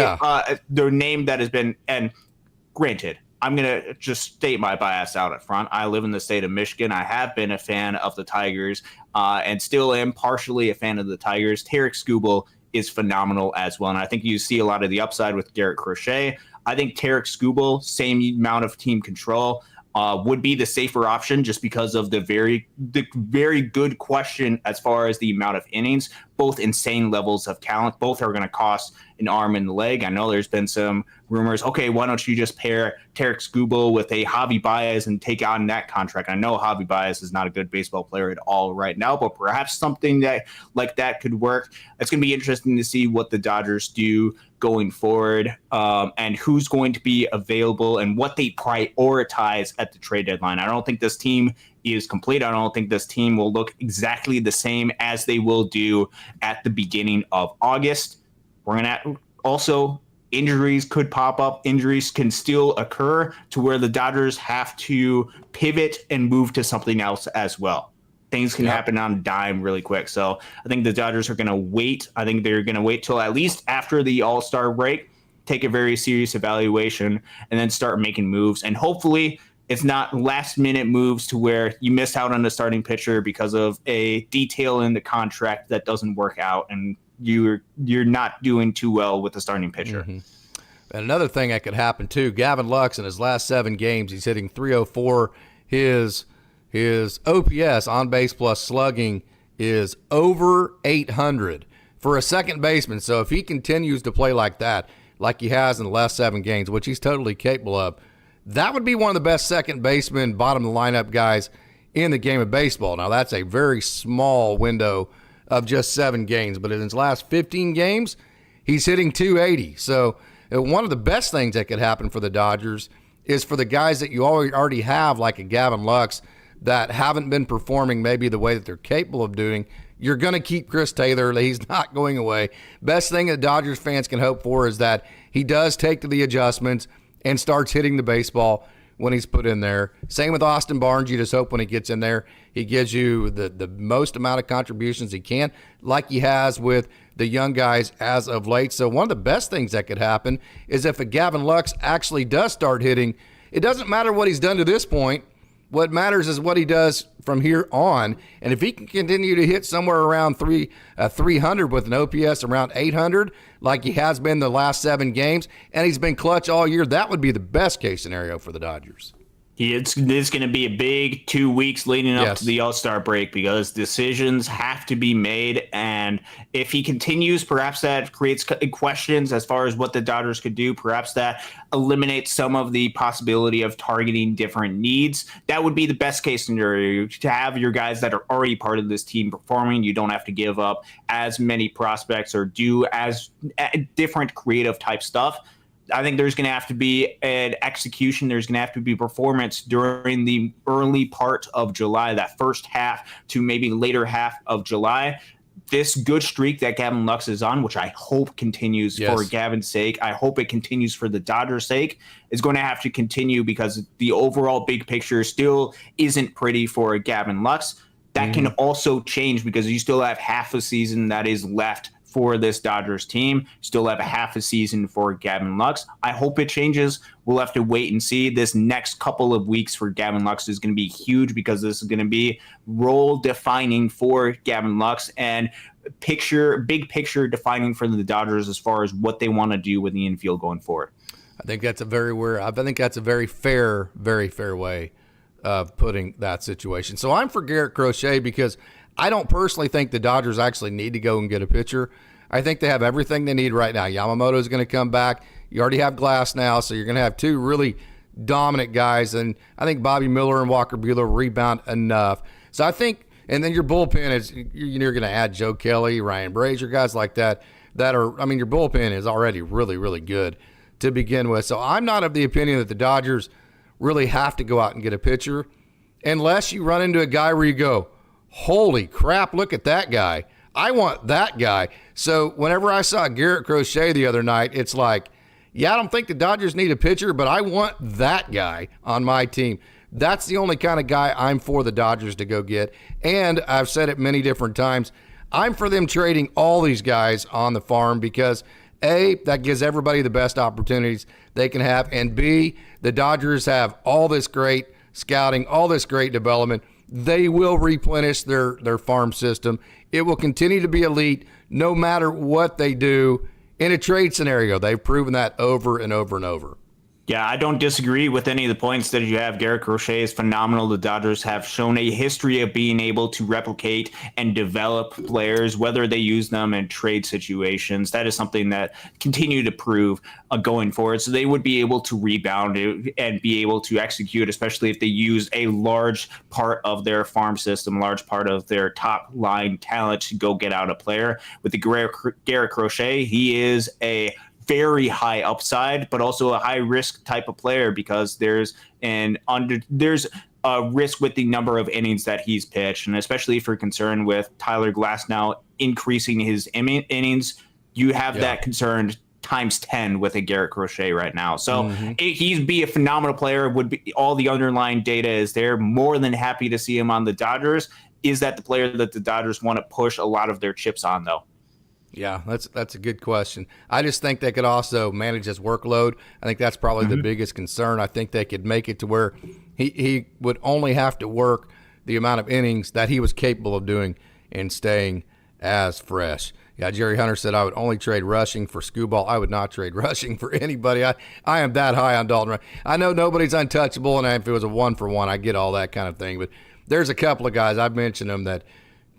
the name that has been, and granted, I'm going to just state my bias out at front. I live in the state of Michigan. I have been a fan of the Tigers and still am partially a fan of the Tigers. Tarek Skubal is phenomenal as well. And I think you see a lot of the upside with Garrett Crochet. I think Tarek Skubal, same amount of team control, would be the safer option just because of the very good question as far as the amount of innings, both insane levels of talent. Both are going to cost an arm and a leg. I know there's been some rumors, okay, why don't you just pair Tarek Skubal with a Javi Baez and take on that contract? I know Javi Baez is not a good baseball player at all right now, but perhaps something that like that could work. It's going to be interesting to see what the Dodgers do going forward, and who's going to be available and what they prioritize at the trade deadline. I don't think this team is complete. I don't think this team will look exactly the same as they will do at the beginning of August. We're going to also, injuries could pop up. Injuries can still occur to where the Dodgers have to pivot and move to something else as well. Things can happen on a dime really quick. So I think the Dodgers are going to wait. I think they're going to wait till at least after the All-Star break, take a very serious evaluation, and then start making moves. And hopefully it's not last-minute moves to where you miss out on the starting pitcher because of a detail in the contract that doesn't work out, and you're not doing too well with the starting pitcher. Mm-hmm. And another thing that could happen too, Gavin Lux in his last 7 games, he's hitting .304. His OPS, on base plus slugging, is over 800 for a second baseman. So if he continues to play like that, like he has in the last 7 games, which he's totally capable of, that would be one of the best second baseman, bottom of the lineup guys in the game of baseball. Now, that's a very small window of just 7 games, but in his last 15 games, he's hitting .280. So one of the best things that could happen for the Dodgers is for the guys that you already have, like a Gavin Lux, that haven't been performing maybe the way that they're capable of doing. You're going to keep Chris Taylor. He's not going away. Best thing that Dodgers fans can hope for is that he does take to the adjustments and starts hitting the baseball when he's put in there. Same with Austin Barnes. You just hope when he gets in there, he gives you the most amount of contributions he can, like he has with the young guys as of late. So one of the best things that could happen is if a Gavin Lux actually does start hitting, it doesn't matter what he's done to this point. What matters is what he does from here on. And if he can continue to hit somewhere around 300 with an OPS around 800, like he has been the last 7 games, and he's been clutch all year, that would be the best case scenario for the Dodgers. It's going to be a big 2 weeks leading up to the All-Star break because decisions have to be made. And if he continues, perhaps that creates questions as far as what the Dodgers could do. Perhaps that eliminates some of the possibility of targeting different needs. That would be the best case scenario, to have your guys that are already part of this team performing. You don't have to give up as many prospects or do as different creative type stuff. I think there's going to have to be an execution. There's going to have to be performance during the early part of July, that first half to maybe later half of July. This good streak that Gavin Lux is on, which I hope continues for Gavin's sake, I hope it continues for the Dodgers' sake, is going to have to continue because the overall big picture still isn't pretty for Gavin Lux. That can also change because you still have half a season that is left for this Dodgers team. Still have a half a season for Gavin Lux. I hope it changes. We'll have to wait and see. This next couple of weeks for Gavin Lux is going to be huge because this is going to be role defining for Gavin Lux and big picture defining for the Dodgers as far as what they want to do with the infield going forward. I think that's a very fair way of putting that situation. So I'm for Garrett Crochet because I don't personally think the Dodgers actually need to go and get a pitcher. I think they have everything they need right now. Yamamoto is going to come back. You already have Glass now, so you're going to have 2 really dominant guys, and I think Bobby Miller and Walker Buehler rebound enough. So I think, and then your bullpen is, you're going to add Joe Kelly, Ryan Brazier, guys like that are, I mean, your bullpen is already really, really good to begin with. So I'm not of the opinion that the Dodgers really have to go out and get a pitcher unless you run into a guy where you go, holy crap, look at that guy. I want that guy. So whenever I saw Garrett Crochet the other night, it's like, yeah, I don't think the Dodgers need a pitcher, but I want that guy on my team. That's the only kind of guy I'm for the Dodgers to go get. And I've said it many different times, I'm for them trading all these guys on the farm because, A, that gives everybody the best opportunities they can have, and B, the Dodgers have all this great scouting, all this great development. They will replenish their farm system. It will continue to be elite no matter what they do in a trade scenario. They've proven that over and over and over. Yeah, I don't disagree with any of the points that you have. Garrett Crochet is phenomenal. The Dodgers have shown a history of being able to replicate and develop players, whether they use them in trade situations. That is something that continue to prove going forward. So they would be able to rebound and be able to execute, especially if they use a large part of their farm system, large part of their top line talent to go get out a player. With the Garrett Crochet, he is a very high upside, but also a high risk type of player because there's a risk with the number of innings that he's pitched, and especially if you're concerned with Tyler Glasnow increasing his innings, you have that concern times 10 with a Garrett Crochet right now. So he'd be a phenomenal player. Would be all the underlying data is there. More than happy to see him on the Dodgers. Is that the player that the Dodgers want to push a lot of their chips on, though? Yeah, that's a good question. I just think they could also manage his workload. I think that's probably the biggest concern. I think they could make it to where he would only have to work the amount of innings that he was capable of doing and staying as fresh. Yeah, Jerry Hunter said, I would only trade rushing for Skubal. I would not trade rushing for anybody. I am that high on Dalton. I know nobody's untouchable, and if it was a 1-for-1, I get all that kind of thing. But there's a couple of guys, I've mentioned them, that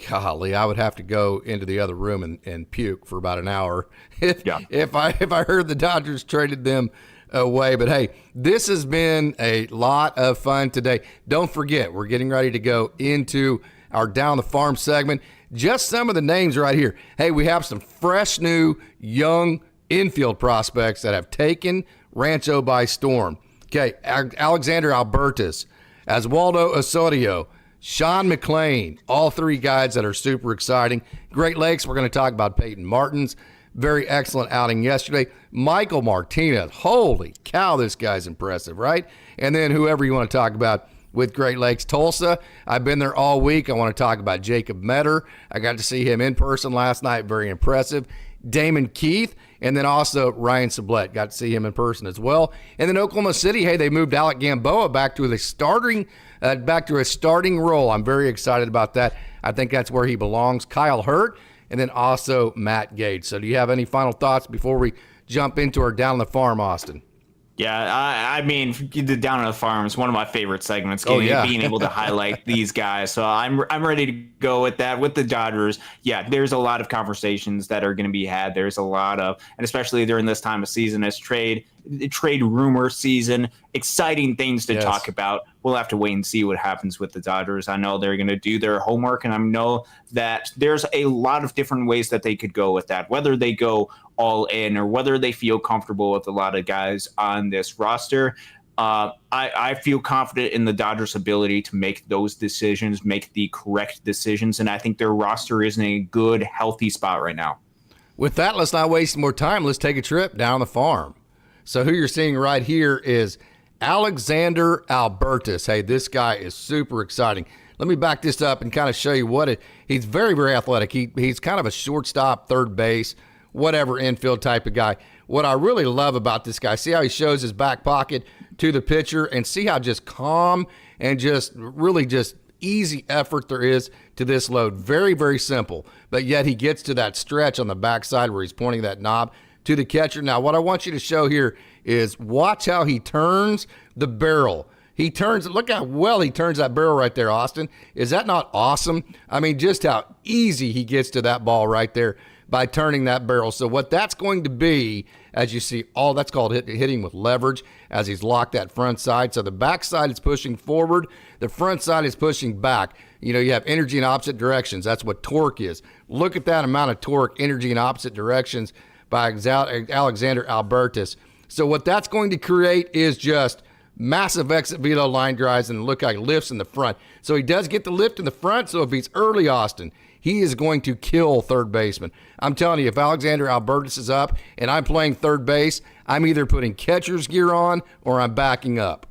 golly, I would have to go into the other room and puke for about an hour if I heard the Dodgers traded them away. But hey, this has been a lot of fun today. Don't forget, we're getting ready to go into our Down the Farm segment. Just some of the names right here. Hey, we have some fresh, new, young infield prospects that have taken Rancho by storm. Okay, Alexander Albertus, Oswaldo Osorio, Sean McClain, all three guys that are super exciting. Great Lakes, we're going to talk about Peyton Martin's very excellent outing yesterday. Michael Martinez, holy cow, this guy's impressive, right? And then whoever you want to talk about with Great Lakes, Tulsa. I've been there all week. I want to talk about Jacob Metter. I got to see him in person last night, very impressive. Damon Keith, and then also Ryan Sublette. Got to see him in person as well. And then Oklahoma City, hey, they moved Alec Gamboa back to a starting role. I'm very excited about that. I think that's where he belongs. KyleHurt, and then also Matt Gage. So do you have any final thoughts before we jump into our Down the Farm, Austin? Yeah, I mean, the Down on the Farm is one of my favorite segments, being able to highlight these guys. So I'm ready to go with that. With the Dodgers, yeah, there's a lot of conversations that are going to be had. There's a lot of, and especially during this time of season as trade rumor season, exciting things to talk about. We'll have to wait and see what happens with the Dodgers. I know they're going to do their homework, and I know that there's a lot of different ways that they could go with that, whether they go all in or whether they feel comfortable with a lot of guys on this roster. I feel confident in the Dodgers' ability to make those decisions, make the correct decisions, and I think their roster is in a good, healthy spot right now. With that, let's not waste more time. Let's take a trip down the farm. So who you're seeing right here is Alexander Albertus. Hey, this guy is super exciting. Let me back this up and kind of show you he's very, very athletic. He's kind of a shortstop, third base, whatever infield type of guy. What I really love about this guy, see how he shows his back pocket to the pitcher and see how just calm and just really just easy effort there is to this load. Very, very simple, but yet he gets to that stretch on the backside where he's pointing that knob to the catcher. Now, what I want you to show here is watch how he turns the barrel. Look how well he turns that barrel right there, Austin. Is that not awesome? I mean, just how easy he gets to that ball right there by turning that barrel. So what that's going to be, as you see, that's called hitting with leverage as he's locked that front side. So the back side is pushing forward. The front side is pushing back. You know, you have energy in opposite directions. That's what torque is. Look at that amount of torque, energy in opposite directions by Alexander Albertus. So what that's going to create is just massive exit velo line drives, and look how he lifts in the front. So he does get the lift in the front. So if he's early, Austin, he is going to kill third baseman. I'm telling you, if Alexander Albertus is up and I'm playing third base, I'm either putting catcher's gear on or I'm backing up.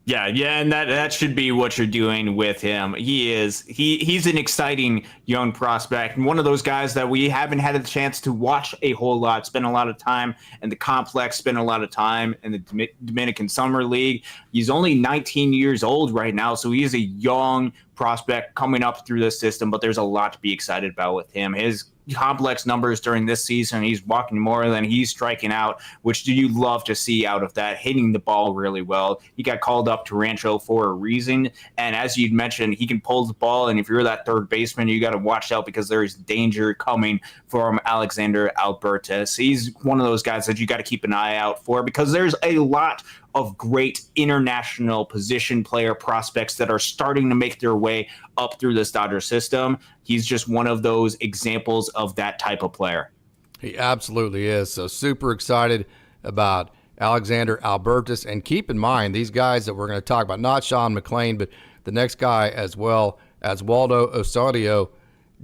Yeah, and that should be what you're doing with him. He's an exciting young prospect, and one of those guys that we haven't had a chance to watch a whole lot, spend a lot of time in the complex, spend a lot of time in the Dominican Summer League. He's only 19 years old right now, so he is a young prospect coming up through the system, but there's a lot to be excited about with him. His complex numbers during this season. He's walking more than he's striking out, which do you love to see out of that, hitting the ball really well. He got called up to Rancho for a reason. And as you'd mentioned, he can pull the ball. And if you're that third baseman, you got to watch out because there is danger coming from Alexander Albertus. He's one of those guys that you got to keep an eye out for because there's a lot of great international position player prospects that are starting to make their way up through this Dodger system. He's just one of those examples of that type of player. He absolutely is. So super excited about Alexander Albertus. And keep in mind, these guys that we're going to talk about, not Sean McClain, but the next guy as well as Waldo Osorio,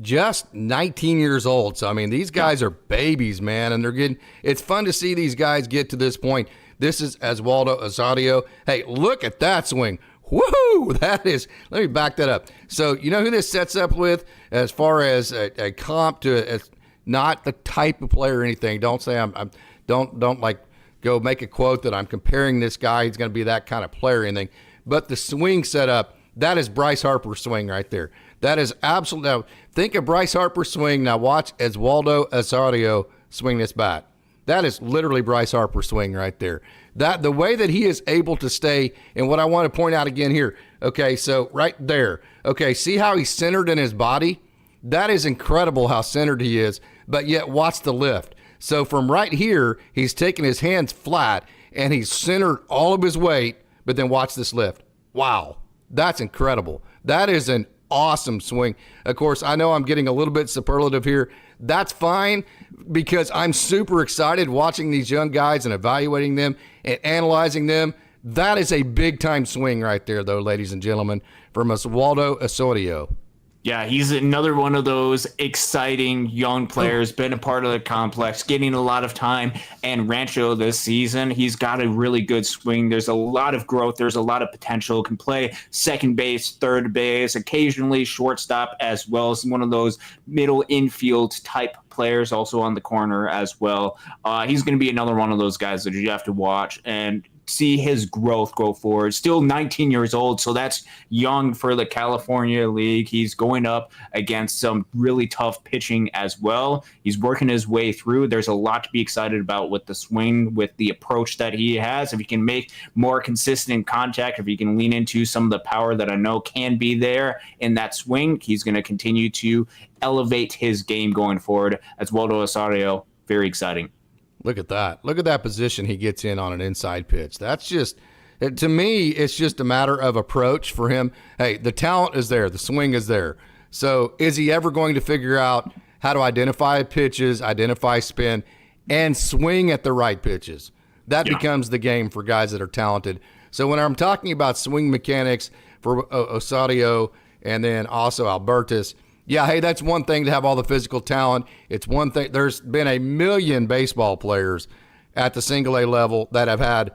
just 19 years old. So, I mean, these guys are babies, man, and it's fun to see these guys get to this point. This is Oswaldo Osorio. Hey, look at that swing. Woohoo! That is, let me back that up. So, you know who this sets up with as far as a comp to, as not the type of player or anything. Don't say don't like go make a quote that I'm comparing this guy. He's going to be that kind of player or anything. But the swing setup, that is Bryce Harper's swing right there. That is absolutely, now think of Bryce Harper's swing. Now watch Oswaldo Osorio swing this bat. That is literally Bryce Harper's swing right there. That the way that he is able to stay, and what I want to point out again here, okay, so right there, okay, see how he's centered in his body? That is incredible how centered he is, but yet watch the lift. So from right here, he's taking his hands flat, and he's centered all of his weight, but then watch this lift. Wow, that's incredible. That is an awesome swing. Of course, I know I'm getting a little bit superlative here. That's fine because I'm super excited watching these young guys and evaluating them and analyzing them. That is a big-time swing right there, though, ladies and gentlemen, from Oswaldo Osorio. Yeah, he's another one of those exciting young players, been a part of the complex, getting a lot of time. And Rancho this season, he's got a really good swing. There's a lot of growth. There's a lot of potential. Can play second base, third base, occasionally shortstop as well as one of those middle infield type players, also on the corner as well. He's going to be another one of those guys that you have to watch and see his growth go forward. Still 19 years old, so that's young for the California League. He's going up against some really tough pitching as well. He's working his way through. There's a lot to be excited about with the swing, with the approach that he has. If he can make more consistent contact, if he can lean into some of the power that I know can be there in that swing, he's going to continue to elevate his game going forward. As Waldo Osorio, very exciting. Look at that. Look at that position he gets in on an inside pitch. That's just, to me, it's just a matter of approach for him. Hey, the talent is there. The swing is there. So is he ever going to figure out how to identify pitches, identify spin, and swing at the right pitches? That becomes the game for guys that are talented. So when I'm talking about swing mechanics for Osorio and then also Albertus, yeah, hey, that's one thing to have all the physical talent. It's one thing. There's been a million baseball players at the single A level that have had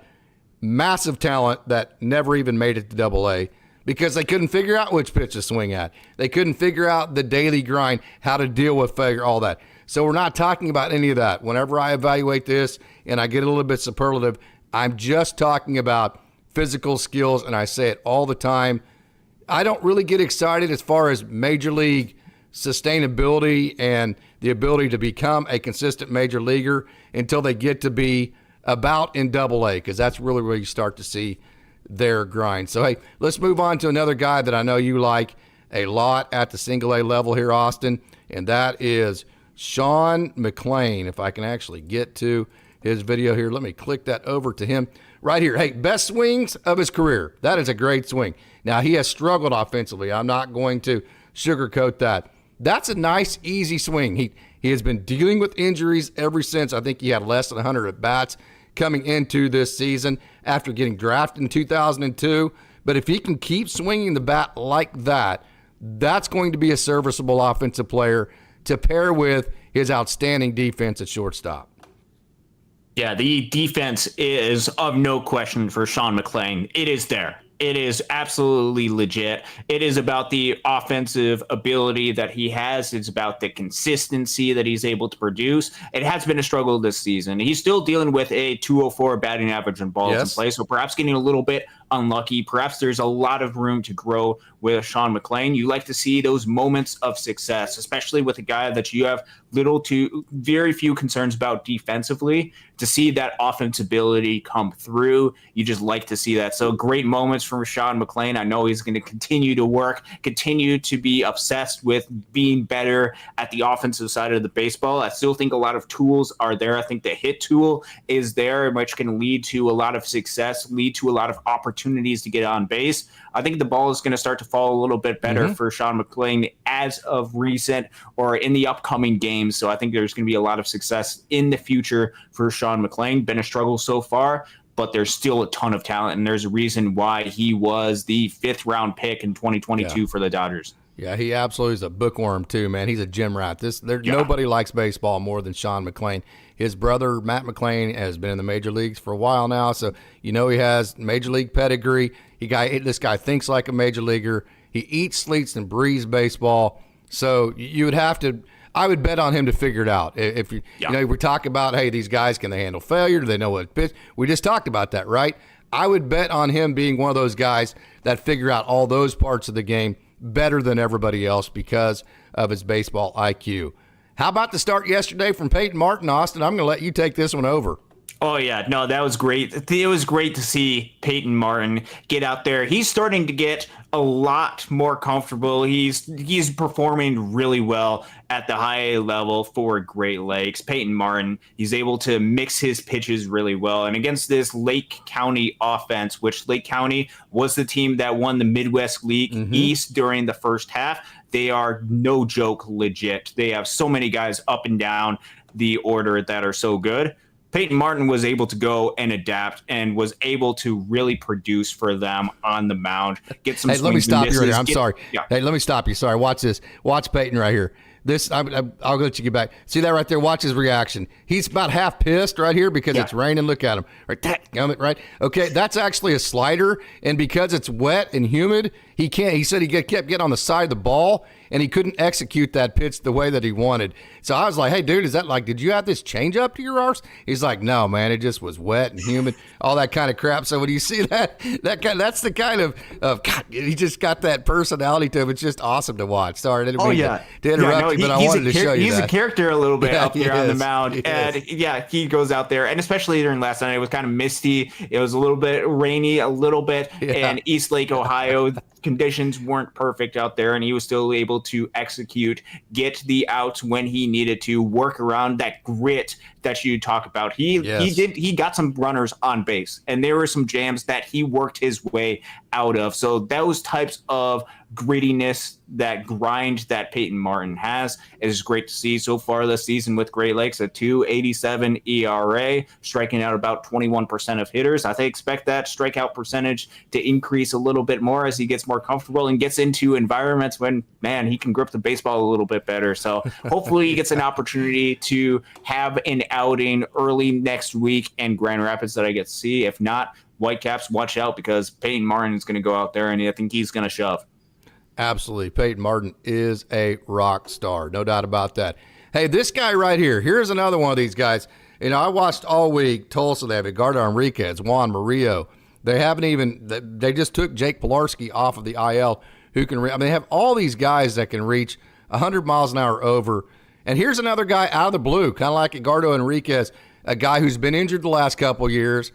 massive talent that never even made it to double A because they couldn't figure out which pitch to swing at. They couldn't figure out the daily grind, how to deal with failure, all that. So we're not talking about any of that. Whenever I evaluate this and I get a little bit superlative, I'm just talking about physical skills, and I say it all the time. I don't really get excited as far as major league sustainability and the ability to become a consistent major leaguer until they get to be about in double A, because that's really where you start to see their grind. So, hey, let's move on to another guy that I know you like a lot at the single A level here, Austin, and that is Sean McClain. If I can actually get to his video here, let me click that over to him right here. Hey, best swings of his career. That is a great swing. Now, he has struggled offensively. I'm not going to sugarcoat that. That's a nice, easy swing. He has been dealing with injuries ever since. I think he had less than 100 at-bats coming into this season after getting drafted in 2002. But if he can keep swinging the bat like that, that's going to be a serviceable offensive player to pair with his outstanding defense at shortstop. Yeah, the defense is of no question for Sean McClain. It is there. It is absolutely legit. It is about the offensive ability that he has. It's about the consistency that he's able to produce. It has been a struggle this season. He's still dealing with a 204 batting average in balls in play, so perhaps getting a little bit unlucky. Perhaps there's a lot of room to grow with Sean McClain. You like to see those moments of success, especially with a guy that you have little to very few concerns about defensively. To see that offense ability come through, you just like to see that. So great moments from Sean McClain. I know he's going to continue to work, continue to be obsessed with being better at the offensive side of the baseball. I still think a lot of tools are there. I think the hit tool is there, which can lead to a lot of success, lead to a lot of opportunities to get on base. I think the ball is going to start to fall a little bit better for Sean McClain as of recent or in the upcoming games. So I think there's going to be a lot of success in the future for Sean McClain. Been a struggle so far, but there's still a ton of talent, and there's a reason why he was the 5th round pick in 2022 for the Dodgers. Yeah, he absolutely is a bookworm too, man. He's a gym rat. Nobody likes baseball more than Sean McClain. His brother, Matt McClain, has been in the major leagues for a while now, so he has major league pedigree. This guy thinks like a major leaguer. He eats, sleeps, and breathes baseball. So you would have to – I would bet on him to figure it out. If we talk about, hey, these guys, can they handle failure? Do they know what pitch? We just talked about that, right? I would bet on him being one of those guys that figure out all those parts of the game better than everybody else because of his baseball IQ. How about the start yesterday from Peyton Martin, Austin? I'm going to let you take this one over. Oh, yeah. No, that was great. It was great to see Peyton Martin get out there. He's starting to get a lot more comfortable. He's performing really well at the high level for Great Lakes. Peyton Martin, he's able to mix his pitches really well. And against this Lake County offense, which Lake County was the team that won the Midwest League East during the first half, they are no joke legit. They have so many guys up and down the order that are so good. Peyton Martin was able to go and adapt and was able to really produce for them on the mound. Get some. Hey, let me stop you right here. I'm sorry. Yeah. Hey, let me stop you. Sorry. Watch this. Watch Peyton right here. I'll let you get back. See that right there? Watch his reaction. He's about half pissed right here because it's raining. Look at him. Right. Okay, that's actually a slider, and because it's wet and humid, he can't. He said he kept getting on the side of the ball, and he couldn't execute that pitch the way that he wanted. So I was like, hey, dude, is that like, did you have this change up to your arse? He's like, no, man, it just was wet and humid, all that kind of crap. So when you see that's the kind of God, he just got that personality to him. It's just awesome to watch. Sorry, I didn't mean to interrupt you, but I wanted to show you he's that. a character a little bit up there on the mound. He He goes out there, and especially during last night, it was kind of misty. It was a little bit rainy, a little bit, in East Lake, Ohio. Conditions weren't perfect out there, and he was still able to execute, get the outs when he needed to, work around that grit that you talk about. He got some runners on base, and there were some jams that he worked his way out of. So those types of grittiness, that grind that Peyton Martin has, is great to see so far this season with Great Lakes. A 2.87 ERA, striking out about 21% of hitters. I expect that strikeout percentage to increase a little bit more as he gets more comfortable and gets into environments when, man, he can grip the baseball a little bit better. So hopefully he gets an opportunity to have an outing early next week in Grand Rapids that I get to see. If not, Whitecaps, watch out, because Peyton Martin is going to go out there, and I think he's going to shove. Absolutely. Peyton Martin is a rock star. No doubt about that. Hey, this guy right here. Here's another one of these guys. I watched all week Tulsa. They have Edgardo Enriquez, Juan Murillo. They just took Jake Pilarski off of the IL, who can they have all these guys that can reach 100 miles an hour over. And here's another guy out of the blue, kind of like Edgardo Enriquez, a guy who's been injured the last couple of years,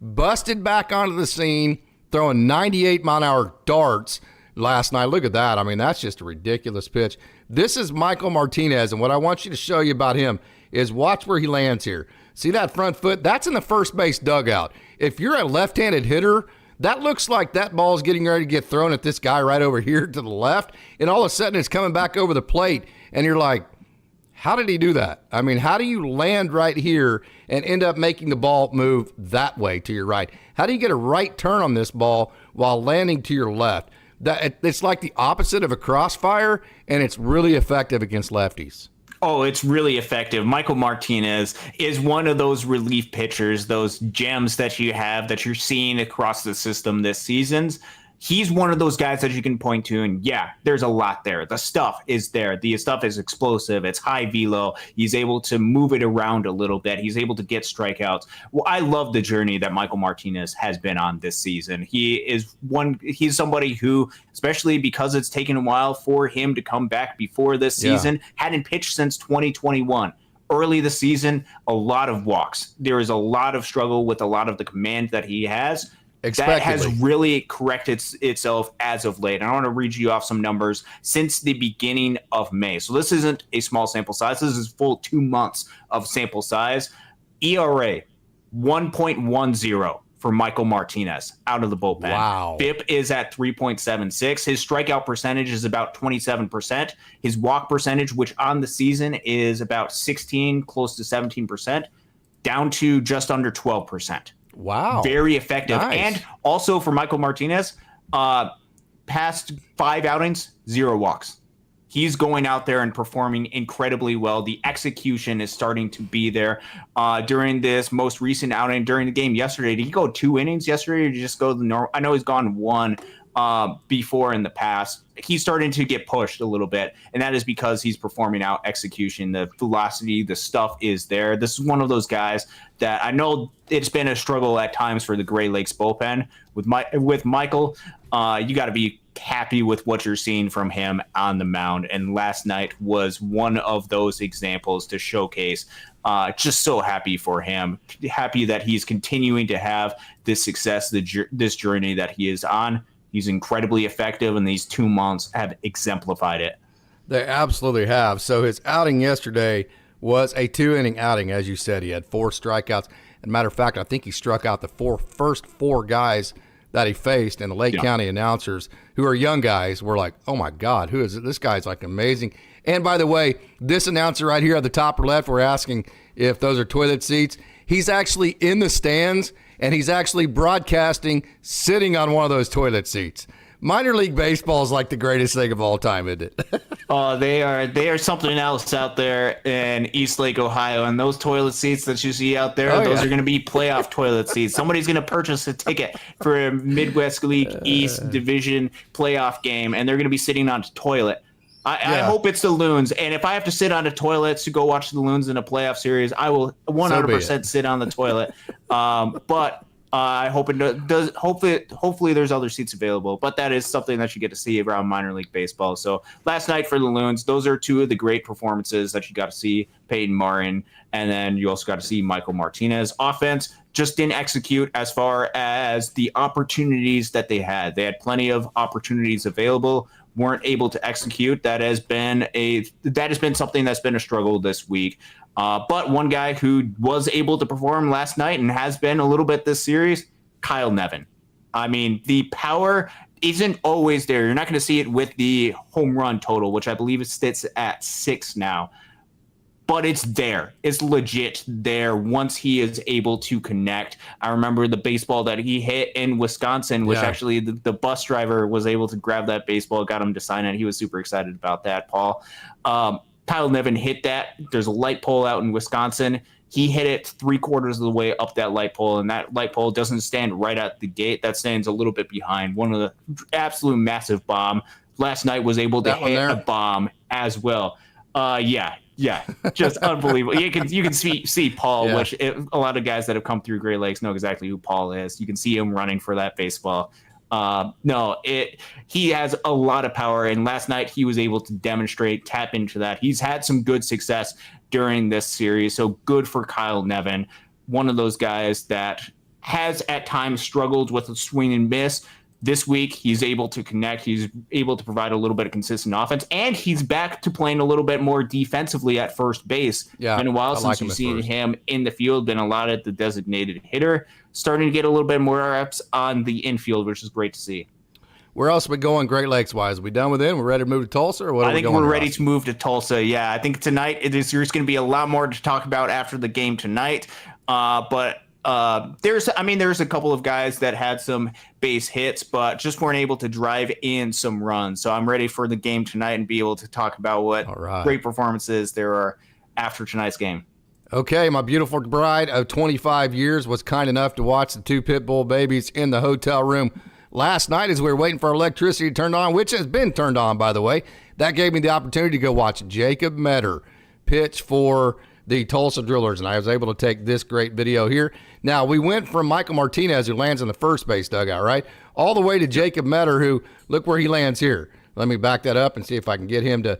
busted back onto the scene, throwing 98-mile-an-hour darts last night. Look at that. That's just a ridiculous pitch. This is Michael Martinez, and what I want you to show you about him is watch where he lands here. See that front foot? That's in the first base dugout. If you're a left-handed hitter, that looks like that ball's getting ready to get thrown at this guy right over here to the left, and all of a sudden it's coming back over the plate, and you're like, how did he do that? How do you land right here and end up making the ball move that way to your right? How do you get a right turn on this ball while landing to your left? It's like the opposite of a crossfire, and it's really effective against lefties. Oh, it's really effective. Michael Martinez is one of those relief pitchers, those gems that you have that you're seeing across the system this season. he's one of those guys that you can point to, and yeah, there's a lot there. The stuff is there. The stuff is explosive. It's high velo. He's able to move it around a little bit. He's able to get strikeouts. Well, I love the journey that Michael Martinez has been on this season. He's somebody who, especially because it's taken a while for him to come back before this season, hadn't pitched since 2021. Early this season, a lot of walks. There is a lot of struggle with a lot of the command that he has. That has really corrected itself as of late. And I want to read you off some numbers since the beginning of May. So this isn't a small sample size. This is full 2 months of sample size. ERA, 1.10 for Michael Martinez out of the bullpen. Wow. FIP is at 3.76. His strikeout percentage is about 27%. His walk percentage, which on the season is about 16, close to 17%, down to just under 12%. Wow. Very effective. Nice. And also for Michael Martinez, past 5 outings, 0 walks. He's going out there and performing incredibly well. The execution is starting to be there. During this most recent outing, during the game yesterday, did he go 2 innings yesterday or did he just go the normal? I know he's gone 1 before in the past. He's starting to get pushed a little bit, and that is because he's performing out execution. The velocity, the stuff is there. This is one of those guys that I know it's been a struggle at times for the Great Lakes bullpen. With Michael, you got to be happy with what you're seeing from him on the mound, and last night was one of those examples to showcase. Just so happy for him, happy that he's continuing to have this success, this journey that he is on. He's incredibly effective, and these 2 months have exemplified it. They absolutely have. So his outing yesterday was a 2-inning outing, as you said. He had 4 strikeouts. As a matter of fact, I think he struck out the first four guys that he faced, and the Lake County announcers, who are young guys, were like, oh, my God, who is it? This guy's like amazing. And by the way, this announcer right here at the top left, we're asking if those are toilet seats. He's actually in the stands, and he's actually broadcasting sitting on one of those toilet seats. Minor league baseball is like the greatest thing of all time, isn't it? They are something else out there in Eastlake, Ohio, and those toilet seats that you see out there, those are going to be playoff toilet seats. Somebody's going to purchase a ticket for a Midwest League East Division playoff game, and they're going to be sitting on a toilet. I hope it's the Loons, and if I have to sit on a toilet to go watch the Loons in a playoff series, I will 100% sit on the toilet. But I hope it does. Hopefully, there's other seats available. But that is something that you get to see around minor league baseball. So last night for the Loons, those are 2 of the great performances that you got to see. Peyton Martin, and then you also got to see Michael Martinez. Offense just didn't execute as far as the opportunities that they had. They had plenty of opportunities available, weren't able to execute. That has been something that's been a struggle this week. But one guy who was able to perform last night and has been a little bit this series, Kyle Nevin. I mean, the power isn't always there. You're not going to see it with the home run total, which I believe it sits at 6 now. But it's there. It's legit there once he is able to connect. I remember the baseball that he hit in Wisconsin, which actually the bus driver was able to grab that baseball, got him to sign it. He was super excited about that, Paul. Kyle Nevin hit that. There's a light pole out in Wisconsin. He hit it 3/4 of the way up that light pole, and that light pole doesn't stand right at the gate. That stands a little bit behind. One of the absolute massive bomb. Last night was able to hit a bomb as well. Yeah, just unbelievable. You can see Paul, which a lot of guys that have come through Great Lakes know exactly who Paul is. You can see him running for that baseball. He has a lot of power, and last night he was able to tap into that. He's had some good success during this series, so good for Kyle Nevin, one of those guys that has at times struggled with a swing and miss. This week, he's able to connect. He's able to provide a little bit of consistent offense, and he's back to playing a little bit more defensively at first base. Yeah, been a while since you've seen him in the field, been allotted the designated hitter, starting to get a little bit more reps on the infield, which is great to see. Where else are we going Great Lakes-wise? Are we done with it? We're ready to move to Tulsa? Or what I think we're ready to move to Tulsa, yeah. I think tonight, there's going to be a lot more to talk about after the game tonight, but there's a couple of guys that had some base hits, but just weren't able to drive in some runs. So I'm ready for the game tonight and be able to talk about what great performances there are after tonight's game. Okay, my beautiful bride of 25 years was kind enough to watch the 2 pit bull babies in the hotel room last night as we were waiting for our electricity to turn on, which has been turned on, by the way. That gave me the opportunity to go watch Jacob Metter pitch for the Tulsa Drillers, and I was able to take this great video here. Now, we went from Michael Martinez, who lands in the first base dugout, right, all the way to Jacob Metter, who, look where he lands here. Let me back that up and see if I can get him to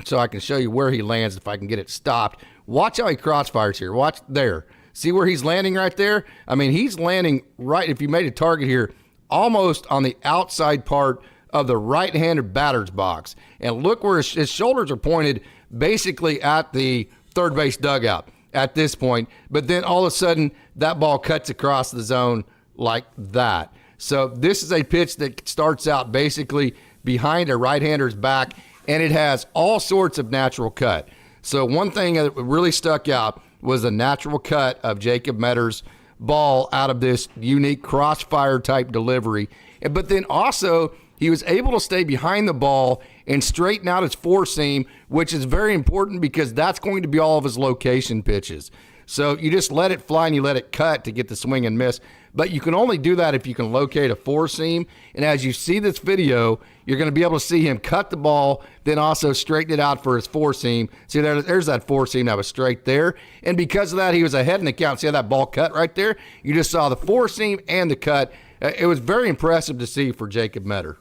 so I can show you where he lands if I can get it stopped. Watch how he crossfires here. Watch there. See where he's landing right there? I mean, he's landing right, if you made a target here, almost on the outside part of the right-handed batter's box. And look where his shoulders are pointed basically at the third base dugout at this point. But then all of a sudden, that ball cuts across the zone like that. So this is a pitch that starts out basically behind a right-hander's back, and it has all sorts of natural cut. So one thing that really stuck out was the natural cut of Jacob Metter's ball out of this unique crossfire type delivery. But then also he was able to stay behind the ball and straighten out his four seam, which is very important because that's going to be all of his location pitches. So you just let it fly and you let it cut to get the swing and miss. But you can only do that if you can locate a four seam. And as you see this video, you're going to be able to see him cut the ball, then also straighten it out for his four seam. See, there's that four seam that was straight there. And because of that, he was ahead in the count. See how that ball cut right there? You just saw the four seam and the cut. It was very impressive to see for Jacob Metter.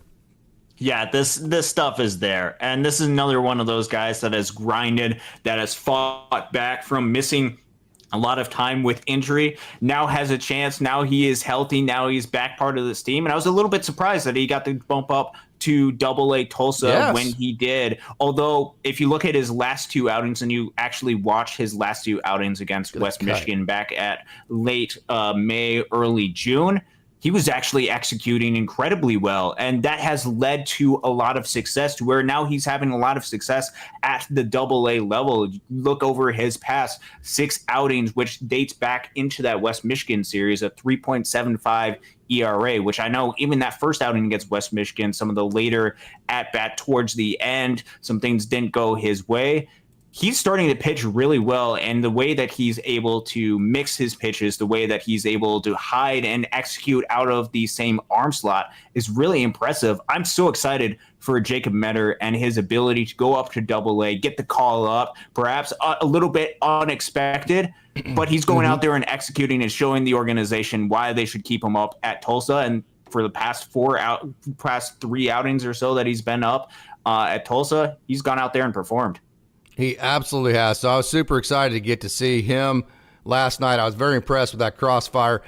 Yeah, this stuff is there. And this is another one of those guys that has grinded, that has fought back from missing a lot of time with injury, now has a chance. Now he is healthy. Now he's back part of this team. And I was a little bit surprised that he got the bump up to Double-A Tulsa when he did. Although, if you look at his last two outings and you actually watch his last two outings against West Michigan back at late May, early June, he was actually executing incredibly well. And that has led to a lot of success to where now he's having a lot of success at the Double-A level. Look over his past 6 outings, which dates back into that West Michigan series, a 3.75 ERA, which I know even that first outing against West Michigan, some of the later at-bat towards the end, some things didn't go his way. He's starting to pitch really well, and the way that he's able to mix his pitches, the way that he's able to hide and execute out of the same arm slot is really impressive. I'm so excited for Jacob Metter and his ability to go up to Double-A, get the call up, perhaps a little bit unexpected, but he's going out there and executing and showing the organization why they should keep him up at Tulsa. And for the past 3 outings or so that he's been up at Tulsa, he's gone out there and performed. He absolutely has. So I was super excited to get to see him last night. I was very impressed with that crossfire.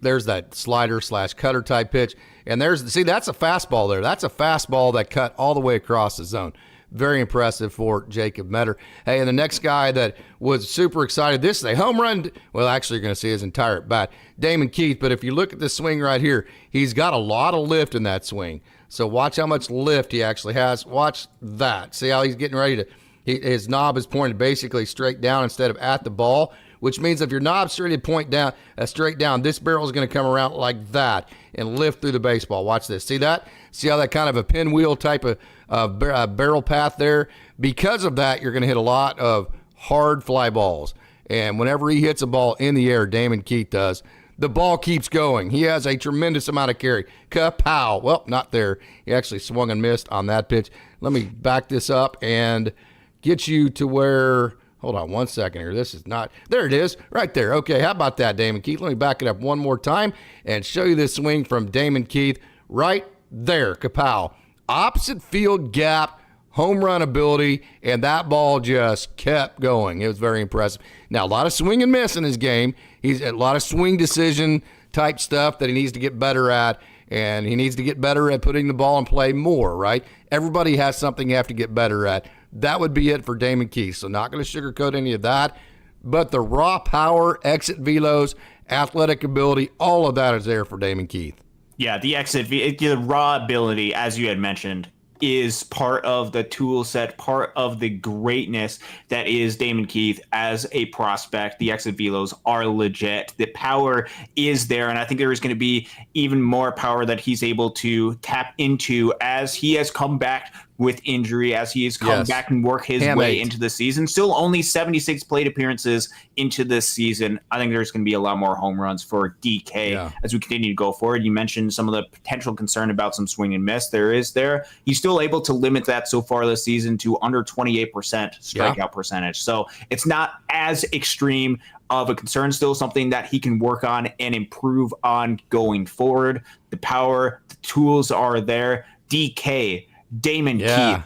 There's that slider / cutter type pitch. And that's a fastball there. That's a fastball that cut all the way across the zone. Very impressive for Jacob Metter. Hey, and the next guy that was super excited, this is a home run. Well, actually, you're going to see his entire at bat, Damon Keith. But if you look at this swing right here, he's got a lot of lift in that swing. So watch how much lift he actually has. Watch that. See how he's getting ready to... His knob is pointed basically straight down instead of at the ball, which means if your knob's straight down, this barrel is going to come around like that and lift through the baseball. Watch this. See that? See how that kind of a pinwheel type of barrel path there? Because of that, you're going to hit a lot of hard fly balls. And whenever he hits a ball in the air, Damon Keith does, the ball keeps going. He has a tremendous amount of carry. Kapow. Well, not there. He actually swung and missed on that pitch. Let me back this up and get you to where, hold on one second here. This is not, there it is, right there. Okay, how about that, Damon Keith? Let me back it up one more time and show you this swing from Damon Keith right there. Kapow. Opposite field gap, home run ability, and that ball just kept going. It was very impressive. Now, a lot of swing and miss in his game. He's a lot of swing decision type stuff that he needs to get better at, and he needs to get better at putting the ball in play more, right? Everybody has something you have to get better at. That would be it for Damon Keith. So not going to sugarcoat any of that. But the raw power, exit velos, athletic ability, all of that is there for Damon Keith. Yeah, the raw ability, as you had mentioned, is part of the tool set, part of the greatness that is Damon Keith as a prospect. The exit velos are legit. The power is there, and I think there is going to be even more power that he's able to tap into as he has come back with injury as he has come back and work his way into the season. Still only 76 plate appearances into this season. I think there's going to be a lot more home runs for DK as we continue to go forward. You mentioned some of the potential concern about some swing and miss. He's still able to limit that so far this season to under 28% strikeout percentage. So it's not as extreme of a concern, still something that he can work on and improve on going forward. The power, the tools are there. DK, Damon Keith,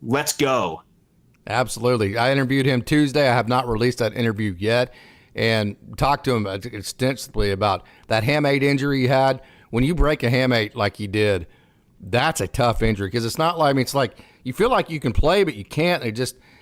let's go. Absolutely. I interviewed him Tuesday. I have not released that interview yet, and talked to him extensively about that hamate injury he had. When you break a hamate like he did, that's a tough injury, because it's not like, I mean, it's like you feel like you can play, but you can't.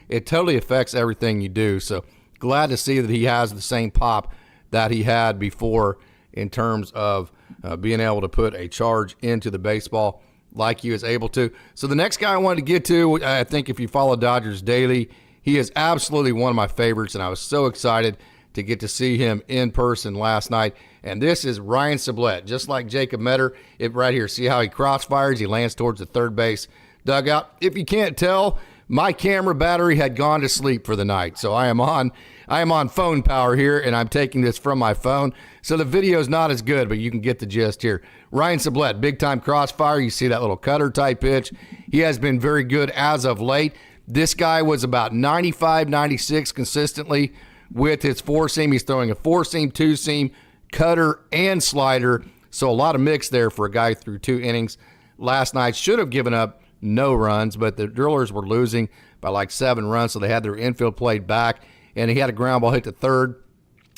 It totally affects everything you do. So glad to see that he has the same pop that he had before in terms of being able to put a charge into the baseball like he was able to. So the next guy I wanted to get to, I think if you follow Dodgers daily, he is absolutely one of my favorites, and I was so excited to get to see him in person last night. And this is Ryan Sublette, just like Jacob Metter. Right here, see how he crossfires? He lands towards the third base dugout. If you can't tell, my camera battery had gone to sleep for the night, so I am on phone power here, and I'm taking this from my phone, so the video is not as good, but you can get the gist here. Ryan Sublette, big-time crossfire. You see that little cutter-type pitch. He has been very good as of late. This guy was about 95, 96 consistently with his four-seam. He's throwing a four-seam, two-seam, cutter, and slider, so a lot of mix there for a guy through 2 innings. Last night should have given up no runs, but the Drillers were losing by like 7 runs, so they had their infield played back, and he had a ground ball hit to third.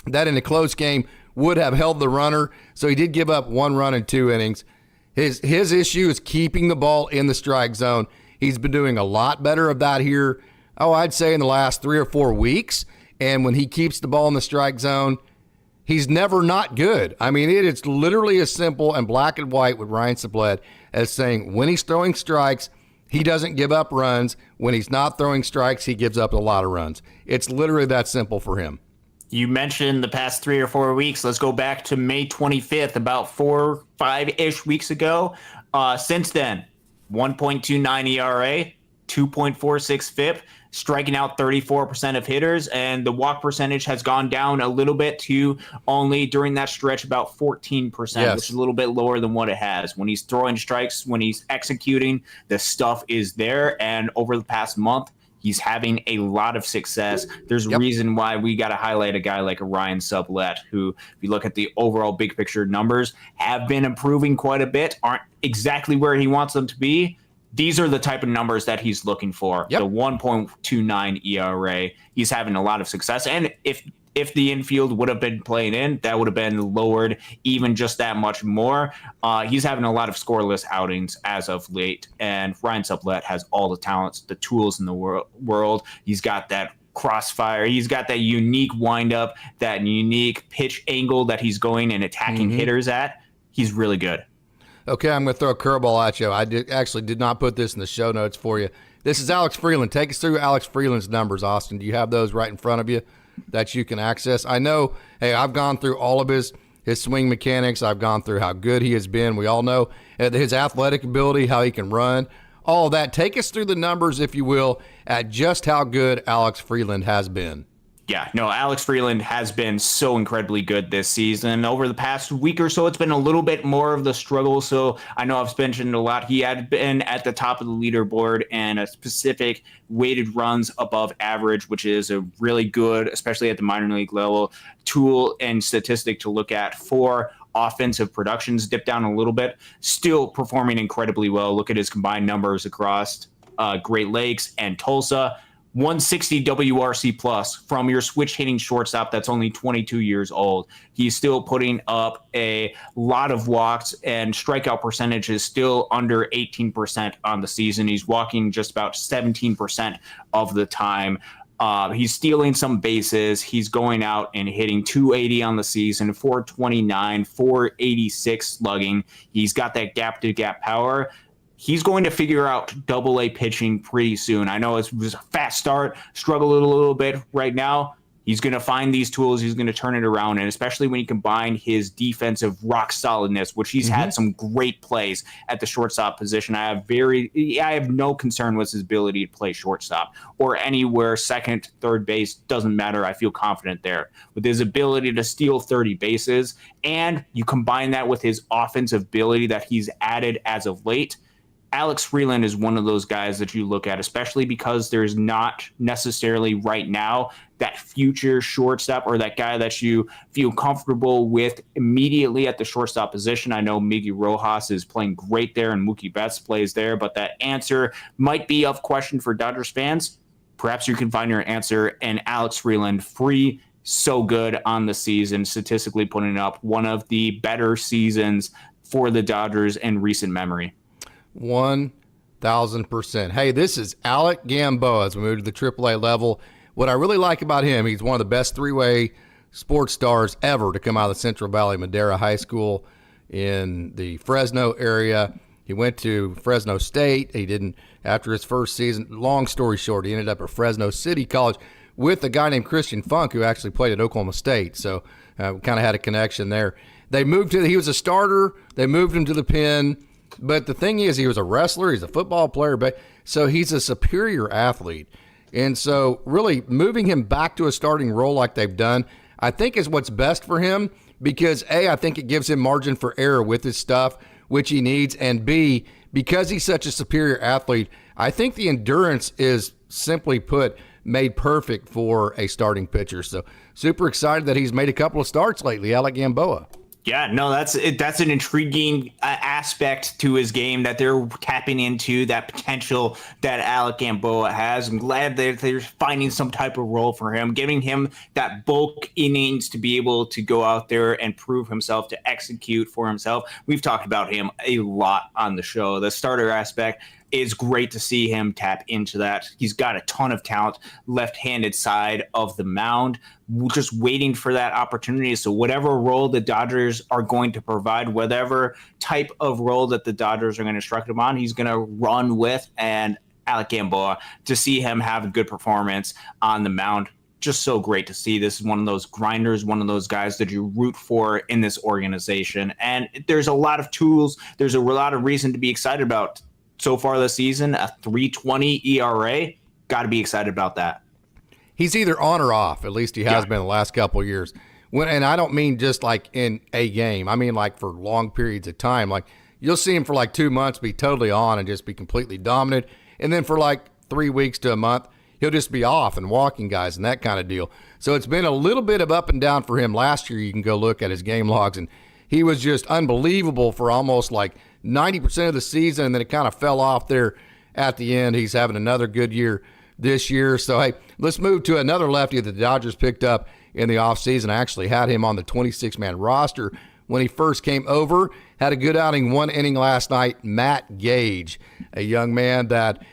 That in a close game would have held the runner, so he did give up 1 run in 2 innings. His issue is keeping the ball in the strike zone. He's been doing a lot better of that here, I'd say in the last 3 or 4 weeks, and when he keeps the ball in the strike zone, he's never not good. I mean, it is literally as simple and black and white with Ryan Sublette as saying when he's throwing strikes, he doesn't give up runs. When he's not throwing strikes, he gives up a lot of runs. It's literally that simple for him. You mentioned the past 3 or 4 weeks. Let's go back to May 25th, about 4-5-ish weeks ago. Since then, 1.29 ERA, 2.46 FIP, striking out 34% of hitters, and the walk percentage has gone down a little bit to only, during that stretch, about 14%, which is a little bit lower than what it has. When he's throwing strikes, when he's executing, the stuff is there, and over the past month, he's having a lot of success. There's a reason why we got to highlight a guy like a Ryan Sublette, who, if you look at the overall big picture numbers, have been improving quite a bit, aren't exactly where he wants them to be. These are the type of numbers that he's looking for. The 1.29 ERA. He's having a lot of success. And if the infield would have been playing in, that would have been lowered even just that much more. He's having a lot of scoreless outings as of late. And Ryan Sublette has all the talents, the tools in the world. He's got that crossfire. He's got that unique windup, that unique pitch angle that he's going and attacking hitters at. He's really good. Okay, I'm going to throw a curveball at you. I actually did not put this in the show notes for you. This is Alex Freeland. Take us through Alex Freeland's numbers, Austin. Do you have those right in front of you that you can access? I know, I've gone through all of his swing mechanics. I've gone through how good he has been. We all know his athletic ability, how he can run, all of that. Take us through the numbers, if you will, at just how good Alex Freeland has been. Yeah, no, Alex Freeland has been so incredibly good this season. Over the past week or so, it's been a little bit more of the struggle. So I know I've mentioned a lot. He had been at the top of the leaderboard and a specific weighted runs above average, which is a really good, especially at the minor league level, tool and statistic to look at for offensive productions. Dipped down a little bit, still performing incredibly well. Look at his combined numbers across Great Lakes and Tulsa. 160 WRC plus from your switch hitting shortstop that's only 22 years old. He's still putting up a lot of walks, and strikeout percentage is still under 18% on the season. He's walking just about 17% of the time. He's stealing some bases. He's going out and hitting 280 on the season, 429, 486 slugging. He's got that gap-to-gap power. He's going to figure out Double-A pitching pretty soon. I know it was a fast start, struggled a little bit right now. He's going to find these tools. He's going to turn it around. And especially when you combine his defensive rock solidness, which he's had some great plays at the shortstop position. I have no concern with his ability to play shortstop or anywhere, second, third base, doesn't matter. I feel confident there. With his ability to steal 30 bases, and you combine that with his offensive ability that he's added as of late, Alex Freeland is one of those guys that you look at, especially because there's not necessarily right now that future shortstop or that guy that you feel comfortable with immediately at the shortstop position. I know Miggy Rojas is playing great there and Mookie Betts plays there, but that answer might be of question for Dodgers fans. Perhaps you can find your answer in Alex Freeland. Free, so good on the season, statistically putting up one of the better seasons for the Dodgers in recent memory. 1,000%. Hey, this is Alec Gamboa as we move to the AAA level. What I really like about him, he's one of the best three-way sports stars ever to come out of the Central Valley Madera High School in the Fresno area. He went to Fresno State. He didn't, after his first season, long story short, he ended up at Fresno City College with a guy named Christian Funk who actually played at Oklahoma State. So kind of had a connection there. He was a starter. They moved him to the pen. But the thing is, he was a wrestler, he's a football player, but so he's a superior athlete. And so really moving him back to a starting role like they've done, I think is what's best for him because A, I think it gives him margin for error with his stuff, which he needs, and B, because he's such a superior athlete, I think the endurance is, simply put, made perfect for a starting pitcher. So super excited that he's made a couple of starts lately, Alec Gamboa. Yeah, no, that's an intriguing aspect to his game that they're tapping into, that potential that Alec Gamboa has. I'm glad that they're finding some type of role for him, giving him that bulk innings to be able to go out there and prove himself, to execute for himself. We've talked about him a lot on the show. The starter aspect is great to see him tap into that. He's got a ton of talent, left-handed side of the mound, just waiting for that opportunity. So whatever role the Dodgers are going to provide, whatever type of role that the Dodgers are going to instruct him on, he's going to run with. And Alec Gamboa, to see him have a good performance on the mound, just so great to see. This is one of those grinders, one of those guys that you root for in this organization. And there's a lot of tools. There's a lot of reason to be excited about. So far this season, a 3.20 ERA. Got to be excited about that. He's either on or off. At least he has been the last couple of years. And I don't mean just like in a game. I mean like for long periods of time. Like you'll see him for like 2 months be totally on and just be completely dominant. And then for like 3 weeks to a month, he'll just be off and walking guys and that kind of deal. So it's been a little bit of up and down for him. Last year, you can go look at his game logs, and he was just unbelievable for almost like 90% of the season, and then it kind of fell off there at the end. He's having another good year this year. So, hey, let's move to another lefty that the Dodgers picked up in the offseason. I actually had him on the 26-man roster when he first came over. Had a good outing, 1 inning last night. Matt Gage, a young man that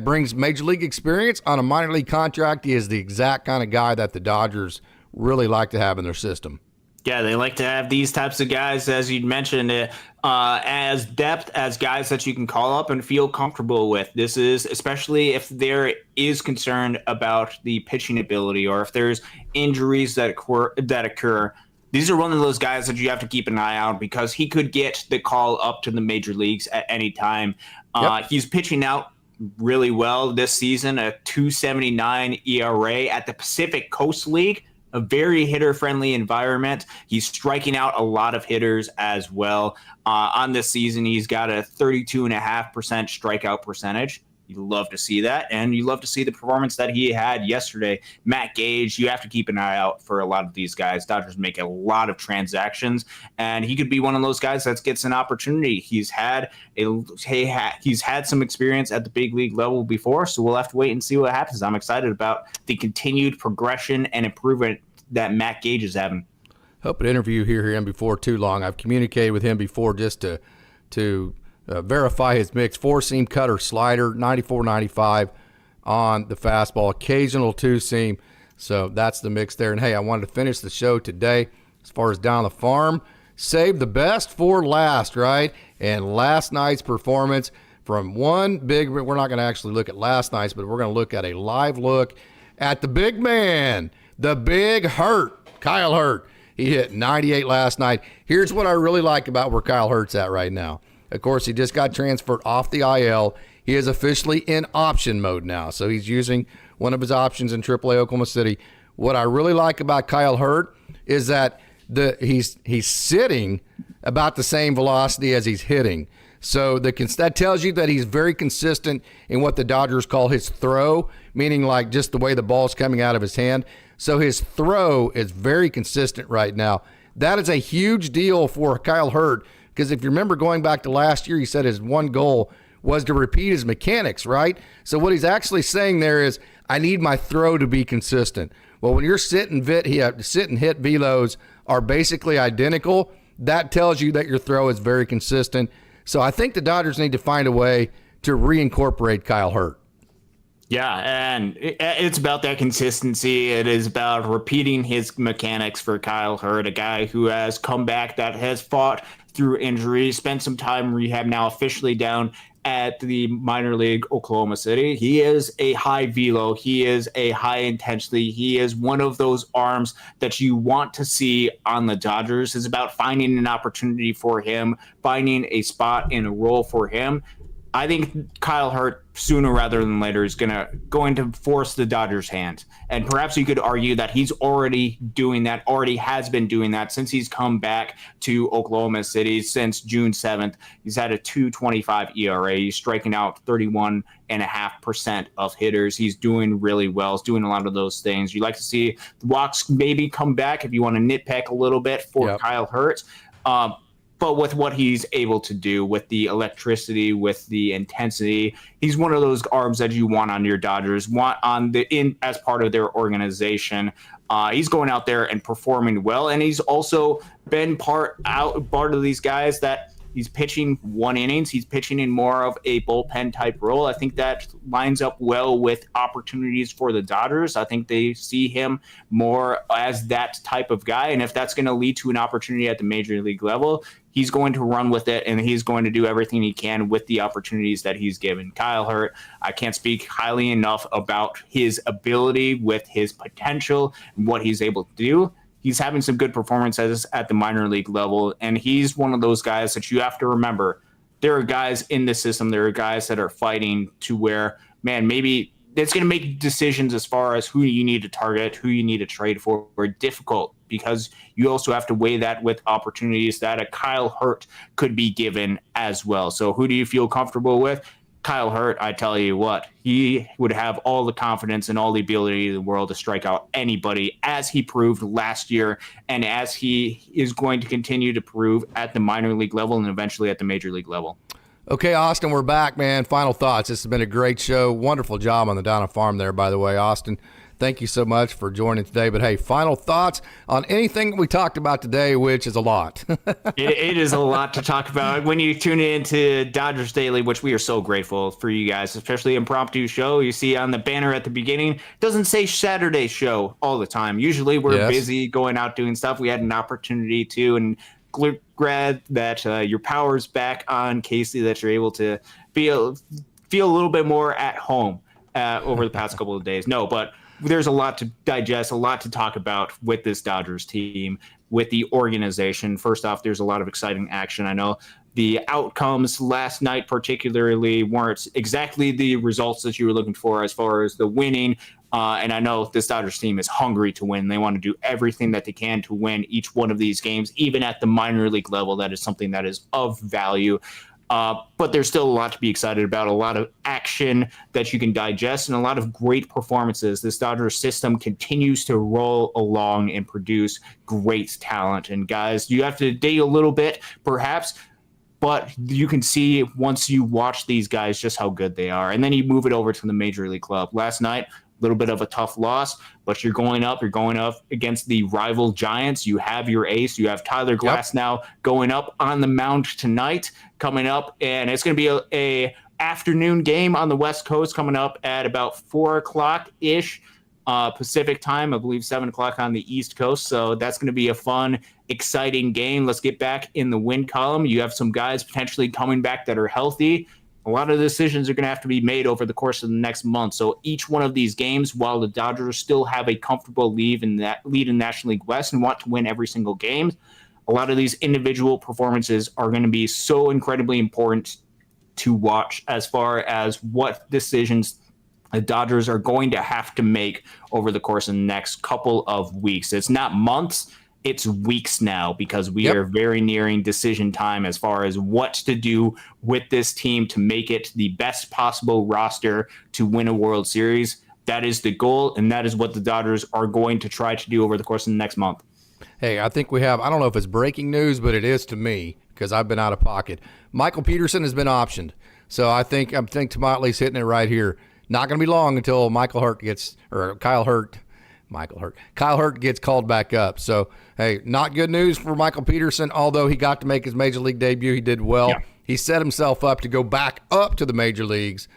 brings major league experience on a minor league contract. He is the exact kind of guy that the Dodgers really like to have in their system. Yeah, they like to have these types of guys, as you'd mentioned, as depth, as guys that you can call up and feel comfortable with. This is especially if there is concern about the pitching ability or if there's injuries that occur. These are one of those guys that you have to keep an eye out because he could get the call up to the major leagues at any time. He's pitching out really well this season, a 2.79 ERA at the Pacific Coast League. A very hitter-friendly environment. He's striking out a lot of hitters as well. On this season, he's got a 32.5% strikeout percentage. You love to see that, and you love to see the performance that he had yesterday. Matt Gage, you have to keep an eye out for a lot of these guys. Dodgers make a lot of transactions, and he could be one of those guys that gets an opportunity. He's had some experience at the big league level before, so we'll have to wait and see what happens. I'm excited about the continued progression and improvement that Matt Gage is having. Hope to interview him before too long. I've communicated with him before just to verify his mix. 4-seam cutter slider, 94-95 on the fastball, occasional 2-seam. So that's the mix there. And, hey, I wanted to finish the show today as far as down the farm. Save the best for last, right? And last night's performance from one big – we're not going to actually look at last night's, but we're going to look at a live look at the big man, The big hurt, KyleHurt. He hit 98 last night. Here's what I really like about where KyleHurt's at right now. Of course, he just got transferred off the IL. He is officially in option mode now, so he's using one of his options in AAA Oklahoma City. What I really like about KyleHurt is that he's sitting about the same velocity as he's hitting. So that tells you that he's very consistent in what the Dodgers call his throw, meaning like just the way the ball's coming out of his hand. So his throw is very consistent right now. That is a huge deal for KyleHurt because if you remember going back to last year, he said his one goal was to repeat his mechanics, right? So what he's actually saying there is, I need my throw to be consistent. Well, when your sit and hit velos are basically identical, that tells you that your throw is very consistent. So I think the Dodgers need to find a way to reincorporate KyleHurt. Yeah, and it's about that consistency. It is about repeating his mechanics for KyleHurt, a guy who has come back, that has fought through injury, spent some time in rehab, now officially down at the minor league Oklahoma City. He is a high velo. He is a high intensity. He is one of those arms that you want to see on the Dodgers. It's about finding an opportunity for him, finding a spot in a role for him. I think KyleHurt sooner rather than later is going to force the Dodgers' hand. And perhaps you could argue that he's already doing that, already has been doing that since he's come back to Oklahoma City since June 7th. He's had a 2.25 ERA. He's striking out 31.5% of hitters. He's doing really well. He's doing a lot of those things. You like to see the walks maybe come back if you want to nitpick a little bit for KyleHurt. But with what he's able to do, with the electricity, with the intensity, he's one of those arms that you want on your Dodgers, want as part of their organization. He's going out there and performing well, and he's also been part of these guys that he's pitching one innings. He's pitching in more of a bullpen type role. I think that lines up well with opportunities for the Dodgers. I think they see him more as that type of guy. And if that's going to lead to an opportunity at the major league level, he's going to run with it, and he's going to do everything he can with the opportunities that he's given. KyleHurt, I can't speak highly enough about his ability, with his potential, and what he's able to do. He's having some good performances at the minor league level, and he's one of those guys that you have to remember. There are guys in the system, there are guys that are fighting to where, man, maybe it's going to make decisions as far as who you need to target, who you need to trade for, difficult, because you also have to weigh that with opportunities that a KyleHurt could be given as well. So who do you feel comfortable with? KyleHurt, I tell you what, he would have all the confidence and all the ability in the world to strike out anybody, as he proved last year, and as he is going to continue to prove at the minor league level and eventually at the major league level. Okay, Austin, we're back, man. Final thoughts. This has been a great show. Wonderful job on the Donna Farm there, by the way, Austin. Thank you so much for joining today. But, hey, final thoughts on anything that we talked about today, which is a lot. It is a lot to talk about. When you tune in to Dodgers Daily, which we are so grateful for you guys, especially impromptu show, you see on the banner at the beginning, it doesn't say Saturday show all the time. Usually we're busy going out doing stuff. We had an opportunity to, and glad that your power's back on, Casey, that you're able to feel a little bit more at home over the past couple of days. No, but there's a lot to digest, a lot to talk about with this Dodgers team, with the organization. First off, there's a lot of exciting action. I know the outcomes last night particularly weren't exactly the results that you were looking for as far as the winning. And I know this Dodgers team is hungry to win. They want to do everything that they can to win each one of these games, even at the minor league level. That is something that is of value. But there's still a lot to be excited about, a lot of action that you can digest, and a lot of great performances. This Dodgers system continues to roll along and produce great talent. And guys, you have to dig a little bit, perhaps, but you can see once you watch these guys just how good they are. And then you move it over to the major league club. Last night, little bit of a tough loss, but you're going up against the rival Giants. You have your ace. You have Tyler Glass now going up on the mound tonight, coming up, and it's going to be a afternoon game on the West Coast coming up at about 4 o'clock-ish Pacific time, I believe 7 o'clock on the East Coast. So that's going to be a fun, exciting game. Let's get back in the win column. You have some guys potentially coming back that are healthy. A lot of decisions are going to have to be made over the course of the next month. So each one of these games, while the Dodgers still have a comfortable lead in National League West and want to win every single game, a lot of these individual performances are going to be so incredibly important to watch as far as what decisions the Dodgers are going to have to make over the course of the next couple of weeks. It's not months, it's weeks now, because we are very nearing decision time as far as what to do with this team to make it the best possible roster to win a World Series. That is the goal, and that is what the Dodgers are going to try to do over the course of the next month. Hey, I think we have, I don't know if it's breaking news, but it is to me because I've been out of pocket. Michael Peterson has been optioned. So I think Tomatli's hitting it right here. Not going to be long until KyleHurt gets called back up. So, hey, not good news for Michael Peterson, although he got to make his Major League debut. He did well. Yeah. He set himself up to go back up to the Major Leagues.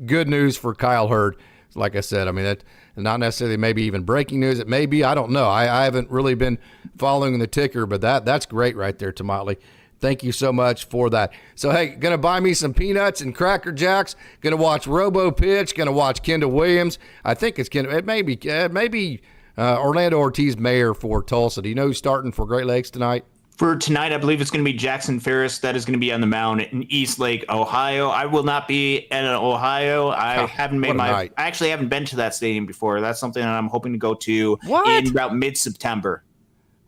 Good news for KyleHurt. Like I said, I mean, that's not necessarily maybe even breaking news. It may be. I don't know. I haven't really been following the ticker, but that's great right there, Tomatli. Thank you so much for that. So, hey, going to buy me some peanuts and Cracker Jacks. Going to watch Robo pitch. Going to watch Kendall Williams. I think it's Kendall. It may be Orlando Ortiz Mayer for Tulsa. Do you know who's starting for Great Lakes tonight? For tonight, I believe it's going to be Jackson Ferris. That is going to be on the mound in Eastlake, Ohio. I will not be in Ohio. I actually haven't been to that stadium before. That's something that I'm hoping to go to in about mid-September.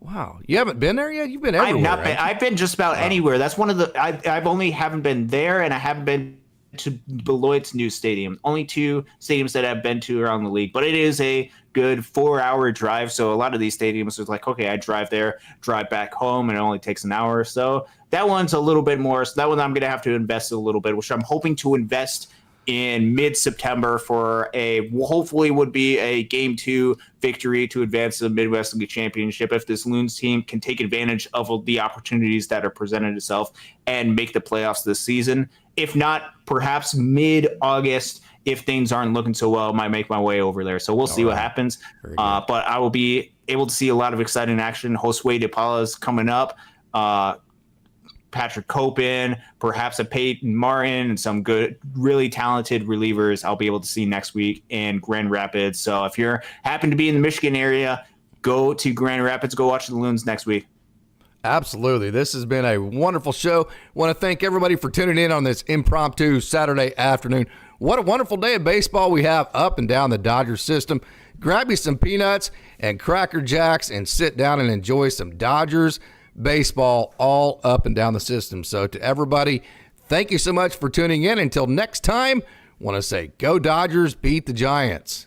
Wow, you haven't been there yet? You've been everywhere. I've been just about anywhere. That's one of the. I've only haven't been there, and I haven't been to Beloit's new stadium. Only two stadiums that I've been to around the league, but it is a good 4-hour drive. So a lot of these stadiums is like, okay, I drive there, drive back home, and it only takes an hour or so. That one's a little bit more. So that one I'm going to have to invest a little bit, which I'm hoping to invest in mid-September for hopefully would be a Game 2 victory to advance to the Midwest League Championship if this Loons team can take advantage of the opportunities that are presented itself and make the playoffs this season. If not, perhaps mid-August, if things aren't looking so well, I might make my way over there. So we'll see what happens. But I will be able to see a lot of exciting action. Josue De Paula is coming up. Patrick Copen, perhaps a Peyton Martin, and some good, really talented relievers I'll be able to see next week in Grand Rapids. So if you're happen to be in the Michigan area, go to Grand Rapids, go watch the Loons next week. Absolutely. This has been a wonderful show. Want to thank everybody for tuning in on this impromptu Saturday afternoon. What a wonderful day of baseball we have up and down the Dodgers system. Grab you some peanuts and Cracker Jacks and sit down and enjoy some Dodgers baseball all up and down the system. So to everybody, thank you so much for tuning in. Until next time, want to say go Dodgers, beat the Giants.